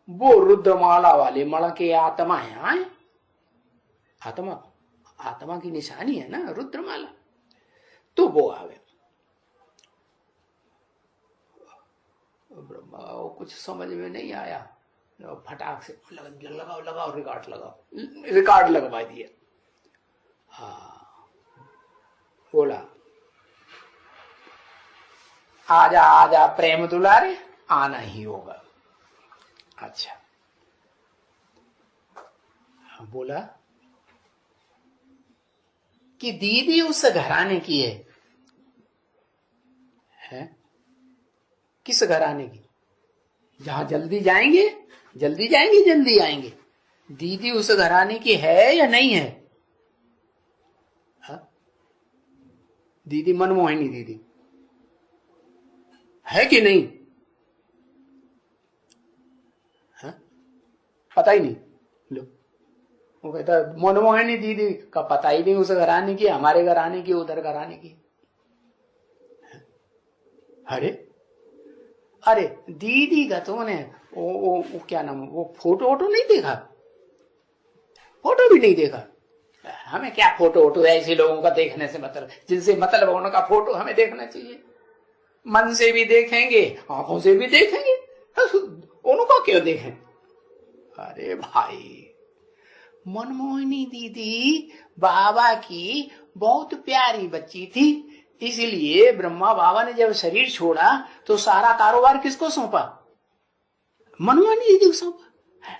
वो रुद्रमाला वाले मण के आत्मा है। आत्मा की निशानी है ना रुद्रमाला। तो वो आवे। ब्रह्मा को कुछ समझ में नहीं आया, फटाक से लगाओ रिकॉर्ड लगवा दिया। हाँ, बोला आजा प्रेम दुलारे, आना ही होगा। अच्छा, बोला कि दीदी उस घराने की है? किस घराने की? जहां जल्दी जाएंगे जल्दी आएंगे। दीदी उस घराने की है या नहीं है? हा? दीदी मनमोहिनी दीदी है कि नहीं? हा? पता ही नहीं। लो, वो कहता मनमोहिनी दीदी का पता ही नहीं उस घर आने की, हमारे घर आने की, उधर घर आने की। अरे अरे दीदी का तुमने वो क्या नाम, वो फोटो वोटो नहीं देखा? फोटो भी नहीं देखा? हमें क्या फोटो वोटो, ऐसे लोगों का देखने से मतलब, जिनसे मतलब उनका फोटो हमें देखना चाहिए। मन से भी देखेंगे, आंखों से भी देखेंगे, उनको क्यों देखें? अरे भाई, मनमोहिनी दीदी बाबा की बहुत प्यारी बच्ची थी, इसलिए ब्रह्मा बाबा ने जब शरीर छोड़ा तो सारा कारोबार किसको सौंपा? मनमोहिनी दीदी को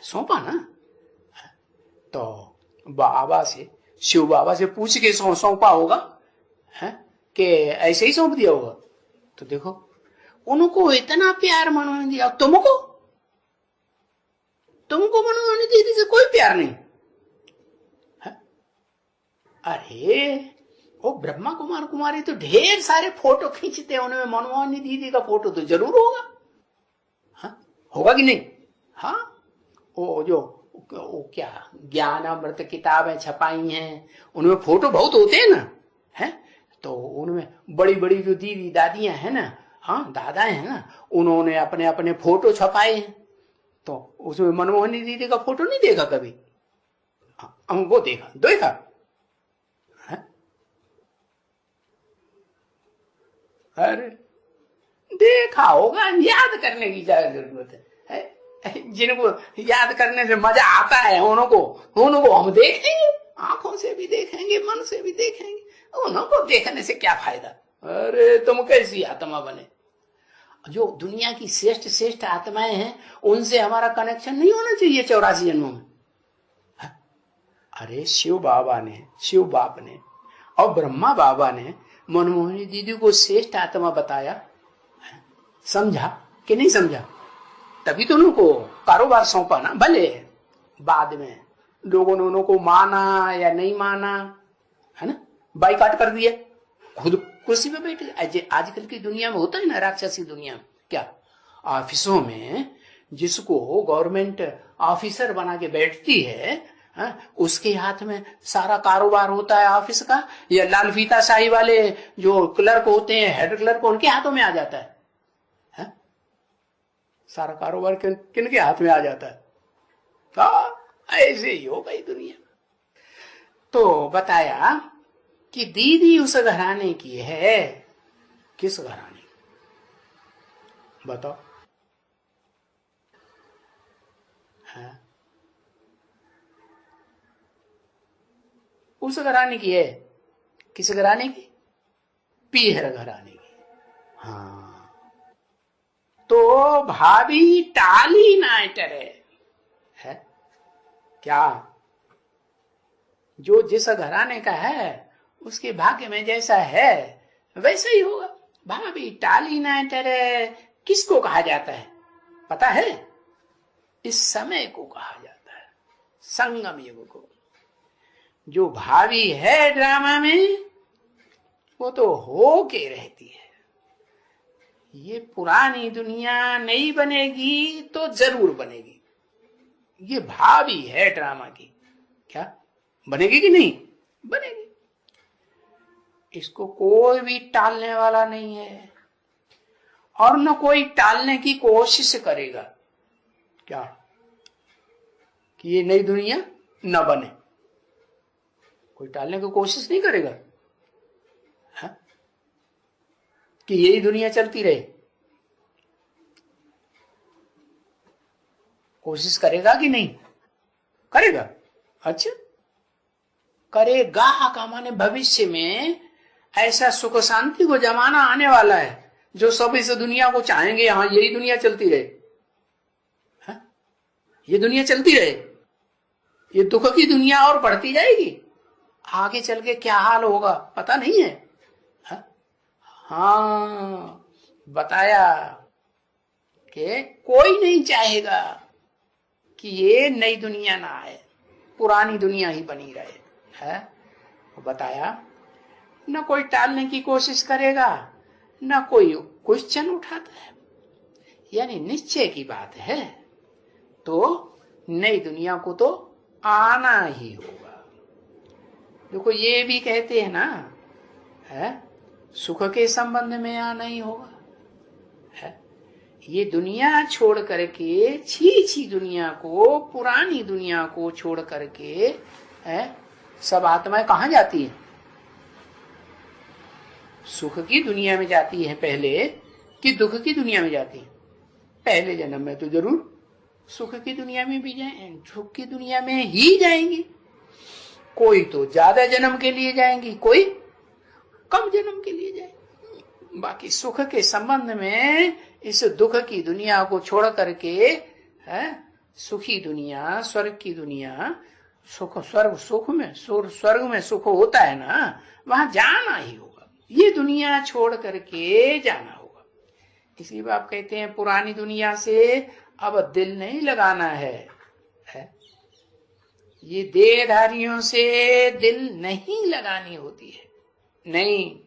सौंपा ना। तो बाबा से, शिव बाबा से पूछ के सौंपा होगा, है कि ऐसे ही सौंप दिया होगा? तो देखो, उनको इतना प्यार मनमोहिनी दीदी, अब तुमको मनमोहिनी दीदी से कोई प्यार नहीं है? अरे वो ब्रह्मा कुमार कुमारी तो ढेर सारे फोटो खींचते हैं, उनमें मनमोहिनी दीदी का फोटो तो जरूर होगा। हाँ, होगा कि नहीं? हाँ, वो क्या ज्ञानामृत किताबें छपाई हैं, उनमें फोटो बहुत होते हैं ना, है? तो उनमें बड़ी बड़ी जो दीदी दादियां हैं ना, हाँ दादाएं हैं ना, उन्होंने अपने अपने फोटो छपाए हैं। तो उसमें मनमोहिनी दीदी का फोटो नहीं देखा कभी? वो देखा है? अरे देखा होगा, याद करने की क्या जरूरत है? जिनको याद करने से मजा आता है उनको हम देखेंगे, आंखों से भी देखेंगे, मन से भी देखेंगे, उनको देखने से क्या फायदा? अरे तुम कैसी आत्मा बने? जो दुनिया की श्रेष्ठ श्रेष्ठ आत्माएं हैं, उनसे हमारा कनेक्शन नहीं होना चाहिए 84 जन्मों में? अरे शिव बाप ने और ब्रह्मा बाबा ने मनमोहिनी दीदी को श्रेष्ठ आत्मा बताया, समझा कि नहीं समझा? तभी तो उनको कारोबार सौंपा ना। भले बाद में लोगों ने उनको माना या नहीं माना, है ना, बाइकाट कर दिया, खुद कुर्सी पे बैठे। आजकल की दुनिया में होता है ना, राक्षसी दुनिया में, क्या ऑफिसों में जिसको गवर्नमेंट ऑफिसर बना के बैठती है, उसके हाथ में सारा कारोबार होता है ऑफिस का, या लाल फीता शाही वाले जो क्लर्क होते हैं, हेड क्लर्क, उनके हाथों में आ जाता है? सारा कारोबार किनके हाथ में आ जाता है? ऐसे ही हो गई दुनिया। तो बताया कि दीदी उस घराने की है। किस घराने? बताओ। है उस घराने की है। किस घराने की? पीहर घराने की। हाँ, तो भाभी टाली ना टरे है क्या? जो जिस घराने का है उसके भाग्य में जैसा है वैसे ही होगा। भाभी टाली ना टरे किसको कहा जाता है पता है? इस समय को कहा जाता है, संगम युग को। जो भाभी है ड्रामा में, वो तो हो के रहती है। ये पुरानी दुनिया नहीं बनेगी तो जरूर बनेगी। ये भाभी है ड्रामा की, क्या बनेगी कि नहीं बनेगी? इसको कोई भी टालने वाला नहीं है, और न कोई टालने की कोशिश करेगा। क्या कि ये नई दुनिया न बने? कोई टालने की कोशिश नहीं करेगा, है? कि यही दुनिया चलती रहे। कोशिश करेगा कि नहीं करेगा? अच्छा, करेगा का माने भविष्य में ऐसा सुख शांति को जमाना आने वाला है जो सब इस दुनिया को चाहेंगे, हाँ यही दुनिया चलती रहे, है? ये दुनिया चलती रहे। ये दुख की दुनिया और बढ़ती जाएगी। आगे चल के क्या हाल होगा पता नहीं है, है? हाँ, बताया कि कोई नहीं चाहेगा कि ये नई दुनिया ना आए, पुरानी दुनिया ही बनी रहे, है? बताया न कोई टालने की कोशिश करेगा, न कोई क्वेश्चन उठाता है, यानी निश्चय की बात है। तो नई दुनिया को तो आना ही होगा। देखो ये भी कहते हैं ना, है सुख के संबंध में आना ही होगा। है ये दुनिया छोड़ करके, छी छी दुनिया को, पुरानी दुनिया को छोड़ करके, है सब आत्माएं कहाँ जाती हैं? सुख की दुनिया में जाती है पहले कि दुख की दुनिया में जाती है? पहले जन्म में तो जरूर सुख की दुनिया में भी जाए, सुख की दुनिया में ही जाएंगी। कोई तो ज्यादा जन्म के लिए जाएंगी, कोई कम जन्म के लिए जाएंगी। बाकी सुख के संबंध में इस दुख की दुनिया को छोड़ करके, है सुखी दुनिया, स्वर्ग की दुनिया, सुख स्वर्ग, सुख में स्वर्ग में सुख होता है ना, वहां जाना ही होगा। ये दुनिया छोड़ करके जाना होगा। इसलिए आप कहते हैं पुरानी दुनिया से अब दिल नहीं लगाना है। ये देहधारियों से दिल नहीं लगानी होती है। नहीं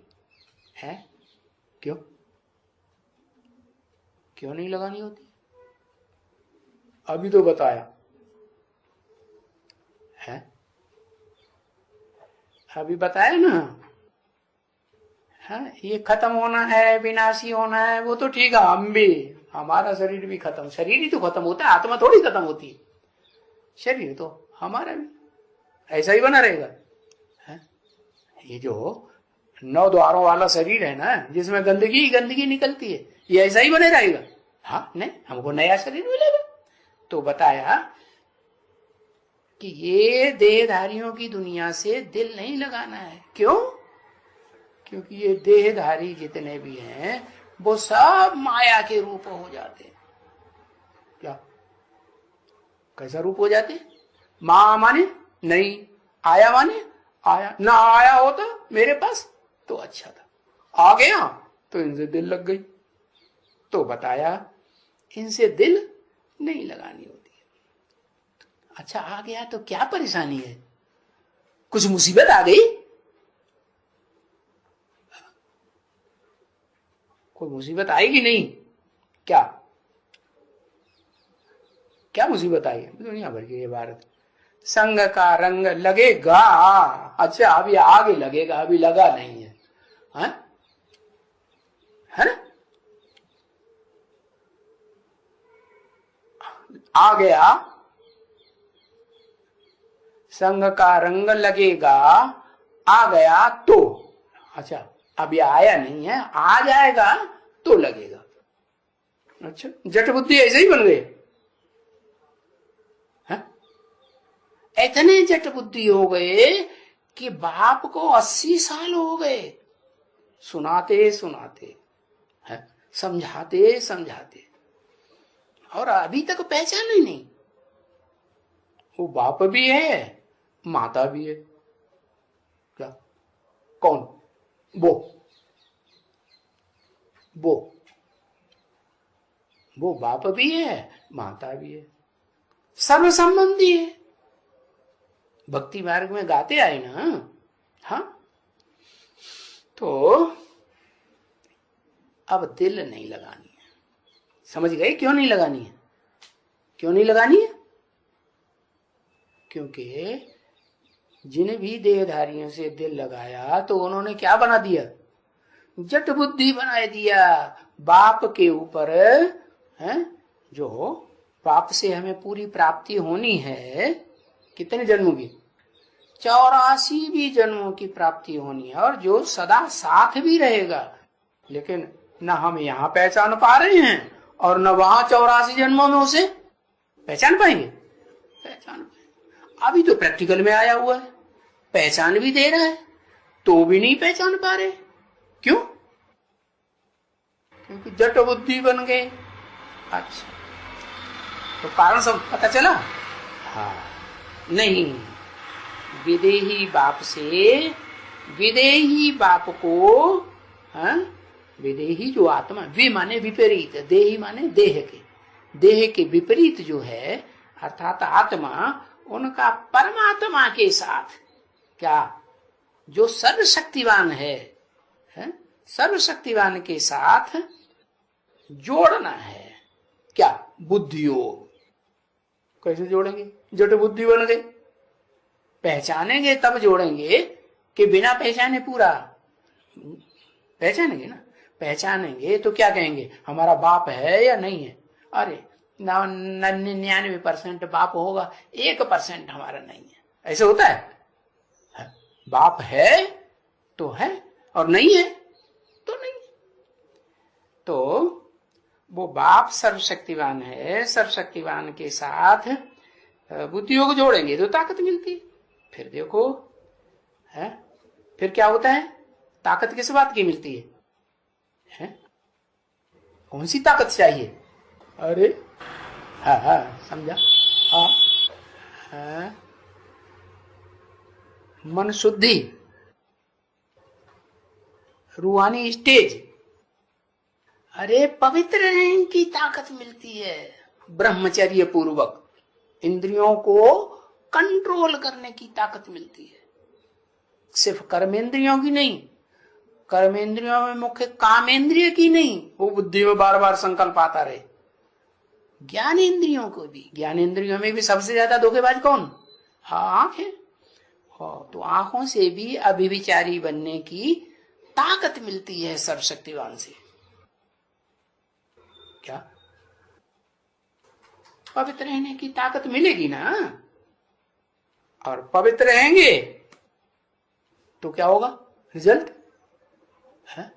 है? क्यों क्यों नहीं लगानी होती? अभी तो बताया है, अभी बताया ना। है ये खत्म होना है, विनाशी होना है, वो तो ठीक है। हम भी, हमारा शरीर भी खत्म, शरीर ही तो खत्म होता है, आत्मा थोड़ी खत्म होती है। शरीर तो हमारा भी ऐसा ही बना रहेगा। है ये जो 9 द्वारों वाला शरीर है ना, जिसमें गंदगी गंदगी निकलती है, ये ऐसा ही बने रहेगा? हाँ नहीं, हमको नया शरीर मिलेगा। तो बताया कि ये देहधारियों की दुनिया से दिल नहीं लगाना है। क्यों? क्योंकि ये देहधारी जितने भी हैं वो सब माया के रूप हो जाते हैं। क्या कैसा रूप हो जाते? माँ माने नहीं, आया माने आया, ना आया होता मेरे पास तो अच्छा था, आ गया तो इनसे दिल लग गई। तो बताया इनसे दिल नहीं लगानी होती है। अच्छा आ गया तो क्या परेशानी है? कुछ मुसीबत आ गई? कोई मुसीबत आएगी नहीं क्या? क्या मुसीबत आई है? दुनिया भर की ये भारत। संग का रंग लगेगा। अच्छा अभी आगे लगेगा, अभी लगा नहीं है, है ना? आ गया, संग का रंग लगेगा, आ गया तो। अच्छा अभी आया नहीं है, आ जाएगा तो लगेगा। अच्छा जट बुद्धि ऐसे ही बन गए। इतने जट बुद्धि हो गए कि बाप को 80 साल हो गए सुनाते सुनाते, है समझाते समझाते, और अभी तक पहचान ही नहीं। वो बाप भी है, माता भी है। क्या? कौन? वो बाप भी है, माता भी है, सर्व संबंधी है। भक्ति मार्ग में गाते आए ना। हाँ तो अब दिल नहीं लगानी है। समझ गए क्यों नहीं लगानी है? क्यों नहीं लगानी है? क्योंकि जिन भी देहधारियों से दिल लगाया तो उन्होंने क्या बना दिया? जट बुद्धि बना दिया। बाप के ऊपर है, जो बाप से हमें पूरी प्राप्ति होनी है, कितने जन्मों की? 84 भी जन्मों की प्राप्ति होनी है, और जो सदा साथ भी रहेगा। लेकिन न हम यहाँ पहचान पा रहे हैं और न वहां 84 जन्मों में उसे पहचान पाएंगे। पहचान पाएंगे। अभी तो प्रैक्टिकल में आया हुआ है, पहचान भी दे रहा है तो भी नहीं पहचान पा रहे। क्यों? क्योंकि जट बुद्धि बन गए। अच्छा तो कारण सब पता चला? हाँ नहीं, विदेही बाप से, विदेही बाप को, हाँ विदेही जो आत्मा, वे माने विपरीत, देही माने देह के, देह के विपरीत जो है अर्थात आत्मा, उनका परमात्मा के साथ क्या, जो सर्वशक्तिवान है, सर्वशक्तिवान के साथ जोड़ना है। क्या? बुद्धियोग। कैसे जोड़ेंगे? जट बुद्धि बन गई, पहचानेंगे तब जोड़ेंगे कि बिना पहचाने पूरा पहचानेंगे ना। पहचानेंगे तो क्या कहेंगे, हमारा बाप है या नहीं है। अरे 99% बाप होगा, 1% हमारा नहीं है। ऐसे होता है। बाप है तो है और नहीं है तो नहीं है। तो वो बाप सर्वशक्तिवान है, सर्वशक्तिवान के साथ बुद्धियों को जोड़ेंगे तो ताकत मिलती है। फिर देखो है, फिर क्या होता है, ताकत किस बात की मिलती है? कौन सी ताकत चाहिए? अरे हाँ हाँ समझा। हाँ, हाँ मन शुद्धि, रूहानी स्टेज। अरे पवित्र रहने की ताकत मिलती है, ब्रह्मचर्य पूर्वक इंद्रियों को कंट्रोल करने की ताकत मिलती है। सिर्फ कर्मेंद्रियों की नहीं, कर्मेंद्रियों में मुख्य कामेंद्रिय की नहीं, वो बुद्धि में बार बार संकल्प आता रहे। ज्ञान इंद्रियों को भी, ज्ञान इंद्रियों में भी सबसे ज्यादा धोखेबाज कौन? हाँ आंख है। तो आंखों से भी अभिविचारी बनने की ताकत मिलती है सर्वशक्तिवान से। क्या पवित्र रहने की ताकत मिलेगी ना। और पवित्र रहेंगे तो क्या होगा रिजल्ट है?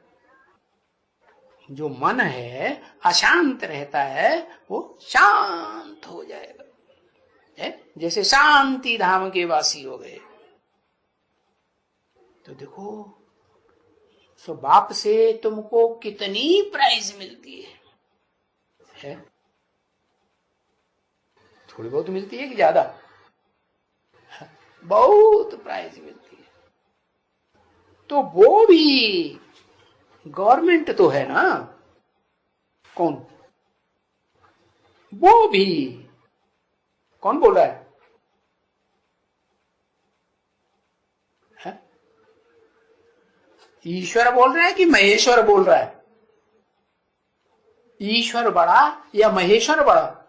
जो मन है अशांत रहता है वो शांत हो जाएगा, है? जैसे शांति धाम के वासी हो गए। तो देखो सो बाप से तुमको कितनी प्राइज मिलती है? थोड़ी बहुत मिलती है कि ज्यादा? बहुत प्राइज मिलती है। तो वो भी गवर्नमेंट तो है ना। कौन? वो भी। कौन बोल रहा है? ईश्वर बोल रहा है कि महेश्वर बोल रहा है? ईश्वर बड़ा या महेश्वर बड़ा?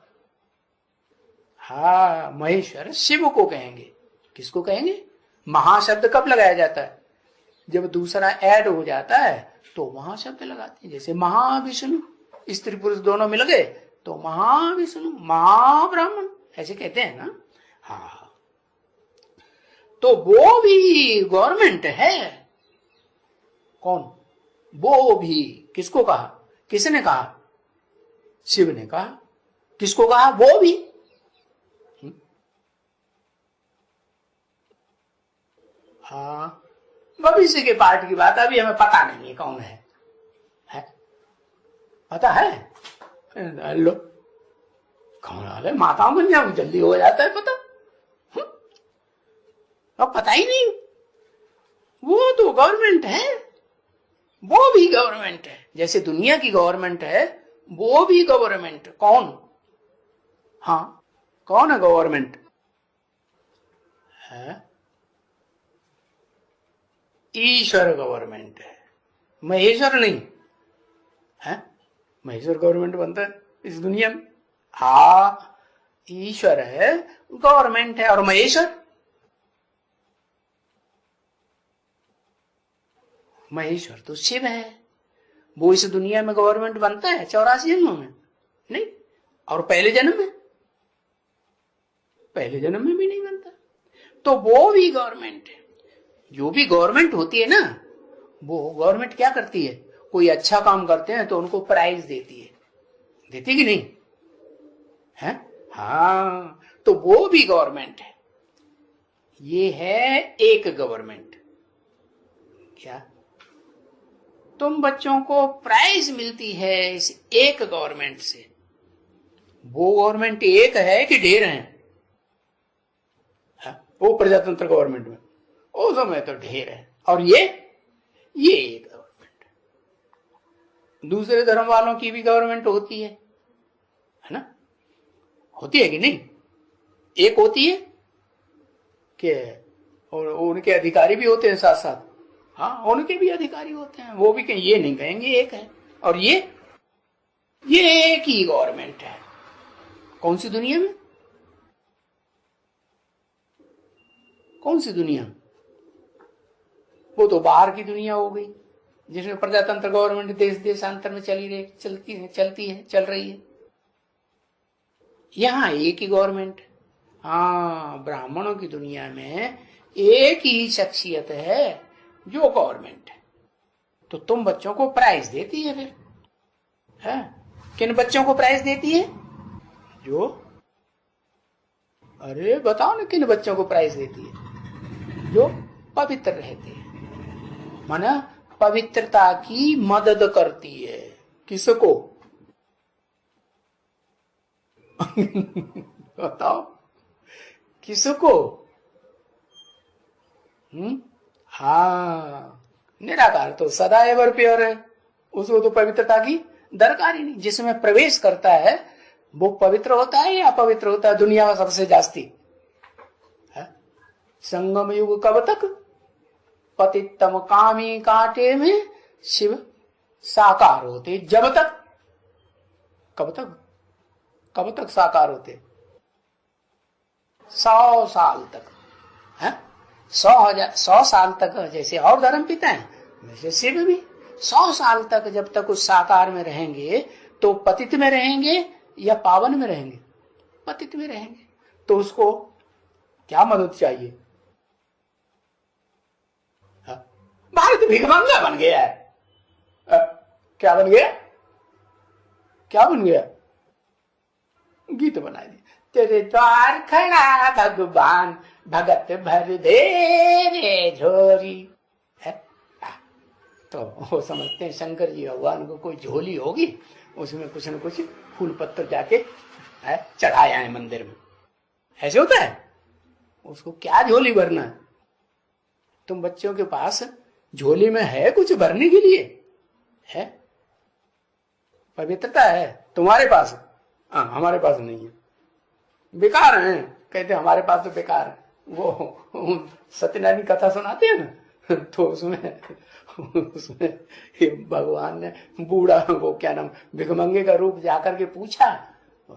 हाँ महेश्वर शिव को कहेंगे। किसको कहेंगे? महाशब्द कब लगाया जाता है? जब दूसरा ऐड हो जाता है तो महाशब्द लगाते हैं। जैसे महाविष्णु, स्त्री पुरुष दोनों मिल गए तो महाविष्णु, महाब्राह्मण ऐसे कहते हैं ना। हाँ तो वो भी गवर्नमेंट है। कौन? वो भी। किसको कहा? किसने कहा? शिव ने कहा। किसको कहा? वो भी। हाँ भविष्य के पार्ट की बात अभी हमें पता नहीं है कौन है? पता है? लो कौन है? माताओं बन जाओ जल्दी हो जाता है पता। अब पता ही नहीं। वो तो गवर्नमेंट है, वो भी गवर्नमेंट है। जैसे दुनिया की गवर्नमेंट है वो भी गवर्नमेंट। कौन? हाँ कौन है गवर्नमेंट? है ईश्वर गवर्नमेंट है, महेश्वर नहीं है। महेश्वर गवर्नमेंट बनता है इस दुनिया में? हाँ ईश्वर है गवर्नमेंट है। और महेश्वर? महेश्वर तो शिव है। वो इस दुनिया में गवर्नमेंट बनता है 84 जन्मों में? नहीं। और पहले जन्म में? पहले जन्म में भी नहीं बनता। तो वो भी गवर्नमेंट है। जो भी गवर्नमेंट होती है ना, वो गवर्नमेंट क्या करती है? कोई अच्छा काम करते हैं तो उनको प्राइज देती है। देती कि नहीं है? हाँ तो वो भी गवर्नमेंट है। ये है एक गवर्नमेंट। क्या तुम बच्चों को प्राइज मिलती है इस एक गवर्नमेंट से? वो गवर्नमेंट एक है कि ढेर है? वो प्रजातंत्र गवर्नमेंट में ओ समय तो ढेर है। और ये एक गवर्नमेंट। दूसरे धर्म वालों की भी गवर्नमेंट होती है ना? होती है कि नहीं? एक होती है कि और उनके अधिकारी भी होते हैं साथ साथ। हाँ उनके भी अधिकारी होते हैं, वो भी कहीं ये नहीं कहेंगे एक है। और ये एक ही गवर्नमेंट है। कौन सी दुनिया में? कौन सी दुनिया? वो तो बाहर की दुनिया हो गई, जिसमें प्रजातंत्र गवर्नमेंट देश देशांतर में चल रही है। यहाँ एक ही गवर्नमेंट। हाँ, ब्राह्मणों की दुनिया में एक ही शख्सियत है जो गवर्नमेंट है। तो तुम बच्चों को प्राइज देती है फिर है? किन बच्चों को प्राइज देती है? जो, अरे बताओ ना, किन बच्चों को प्राइज देती है? जो पवित्र रहते हैं, माना पवित्रता की मदद करती है। किसको? बताओ किसको? हाँ, निराकार तो सदा एवर प्योर है, उसको तो पवित्रता की दरकार ही नहीं। जिसमें प्रवेश करता है वो पवित्र होता है या अपवित्र होता है? दुनिया में सबसे जास्ती है। संगम युग कब तक? पतितम कामी कांटे में शिव साकार होते। जब तक, कब तक साकार होते? 100 साल तक है। 100 साल तक जैसे और धर्म पिता है, वैसे शिव भी 100 साल तक जब तक उस साकार में रहेंगे तो पतित में रहेंगे या पावन में रहेंगे? पतित में रहेंगे। तो उसको क्या मदद चाहिए? भारत भिखमंगा बन गया है। क्या बन गया? क्या बन गया? गीत बना दिया, तेरे द्वार खड़ा भगवान, भगत भर दे रे झोरी है। तो वो समझते हैं शंकर जी भगवान को कोई झोली होगी, उसमें कुछ न कुछ फूल पत्थर जाके चढ़ाया है मंदिर में। ऐसे होता है? उसको क्या झोली भरना है? तुम बच्चों के पास झोली में है कुछ भरने के लिए? है पवित्रता है तुम्हारे पास? हाँ, हमारे पास नहीं है, बेकार है। कहते हमारे पास तो बेकार है। वो सत्यनारायण की कथा सुनाते हैं ना, तो उसमें भगवान ने बूढ़ा, वो क्या नाम, भिखमंगे का रूप जाकर के पूछा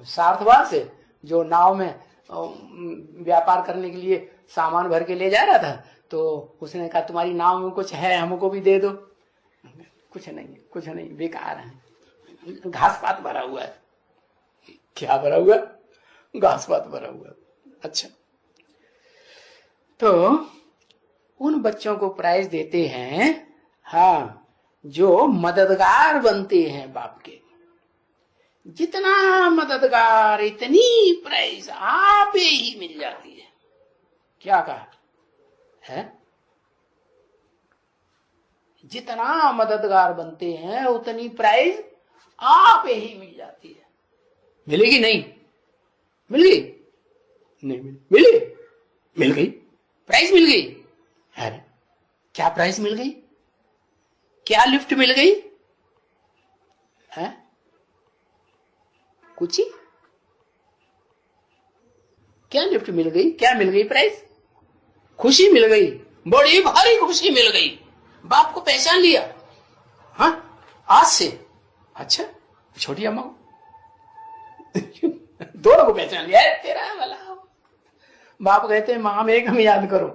सार्थवार से, जो नाव में व्यापार करने के लिए सामान भर के ले जा रहा था। तो उसने कहा तुम्हारी नाव में कुछ है, हमको भी दे दो। कुछ नहीं, बेकार है, घास पात भरा हुआ है। क्या भरा हुआ? घास पात भरा हुआ। अच्छा, तो उन बच्चों को प्राइज देते हैं, हाँ, जो मददगार बनते हैं बाप के। जितना मददगार इतनी प्राइज आप ही मिल जाती है। क्या कहा है? जितना मददगार बनते हैं उतनी प्राइज आप ही मिल जाती है। मिलेगी नहीं? मिल गई? नहीं मिली? मिल गई, प्राइज मिल गई। अरे क्या प्राइज मिल गई? क्या लिफ्ट मिल गई है? कुछ ही? क्या लिफ्ट मिल गई? क्या मिल गई? प्राइज? खुशी मिल गई, बड़ी भारी खुशी मिल गई। बाप को पहचान लिया, हाँ, आज से। अच्छा, छोटी अम्मा को दोनों को पहचान लिया है, तेरा वाला। बाप कहते हैं माम एकम याद करो।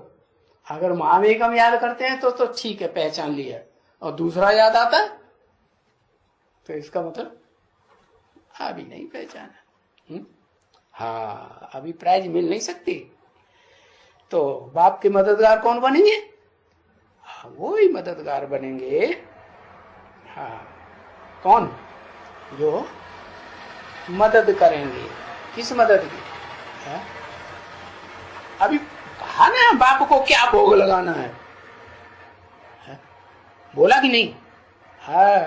अगर माम एकम याद करते हैं तो ठीक है, पहचान लिया। और दूसरा याद आता है तो इसका मतलब अभी नहीं पहचाना। हाँ, अभी प्राइज मिल नहीं सकती। तो बाप के मददगार कौन बनेंगे? हाँ, वो ही मददगार बनेंगे। हाँ, कौन? जो मदद करेंगे। किस मदद की? है? अभी कहा ना बाप को क्या भोग लगाना है? बोला कि नहीं? हाँ,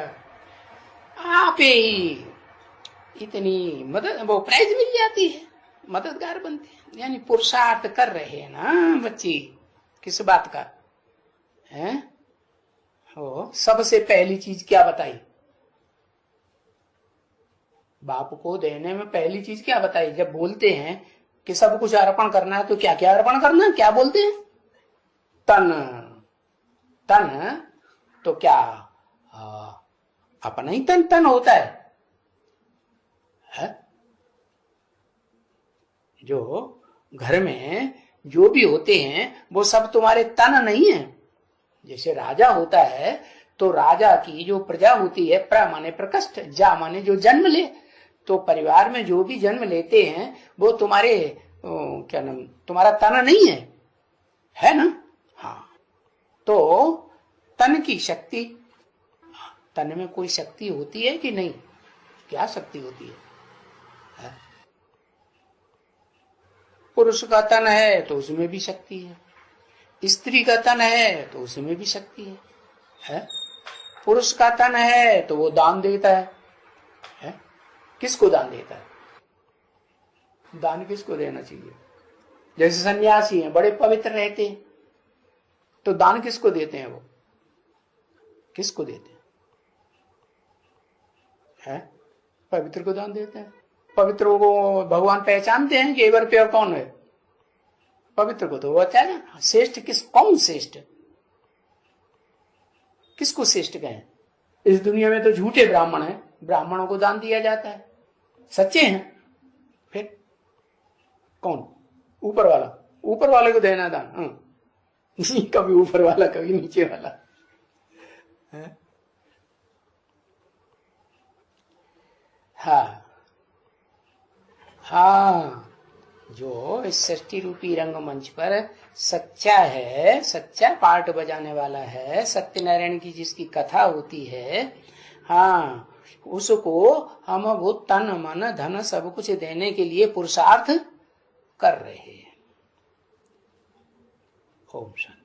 आप ही इतनी मदद, वो प्राइज मिल जाती है, मददगार बनते हैं। यानी पुरुषार्थ कर रहे हैं ना बच्ची, किस बात का है? हो, सबसे पहली चीज क्या बताई? बाप को देने में पहली चीज क्या बताई? जब बोलते हैं कि सब कुछ अर्पण करना है, तो क्या क्या अर्पण करना है? क्या बोलते हैं? तन। तन तो क्या अपना ही तन होता है? जो घर में जो भी होते हैं वो सब तुम्हारे तन नहीं है। जैसे राजा होता है तो राजा की जो प्रजा होती है, प्र माने प्रकृष्ट, जा माने जो जन्म ले, तो परिवार में जो भी जन्म लेते हैं वो तुम्हारे क्या नाम, तुम्हारा तन नहीं है ना। हाँ, तो तन की शक्ति, तन में कोई शक्ति होती है कि नहीं? क्या शक्ति होती है? पुरुष का तन है तो उसमें भी शक्ति है, स्त्री का तन है तो उसमें भी शक्ति है? पुरुष का तन है तो वो दान देता है? किसको दान देता है? दान किसको देना चाहिए? जैसे सन्यासी हैं, बड़े पवित्र रहते हैं, तो दान किसको देते हैं? वो किसको देते हैं? पवित्र को दान देते हैं। पवित्र को भगवान पहचानते हैं कि एवर प्योर कौन है? पवित्र को तो वो अच्छा है ना। श्रेष्ठ कौन श्रेष्ठ? किसको श्रेष्ठ कहें? इस दुनिया में तो झूठे ब्राह्मण हैं, ब्राह्मणों को दान दिया जाता है। सच्चे हैं फिर कौन? ऊपर वाला, ऊपर वाले को देना दान। कभी ऊपर वाला कभी नीचे वाला है? हाँ, जो इस सृष्टि रूपी रंगमंच पर सच्चा है, सच्चा पार्ट बजाने वाला है, सत्यनारायण की जिसकी कथा होती है, हाँ, उसको हम वो तन मन धन सब कुछ देने के लिए पुरुषार्थ कर रहे हैं। ओम शांति।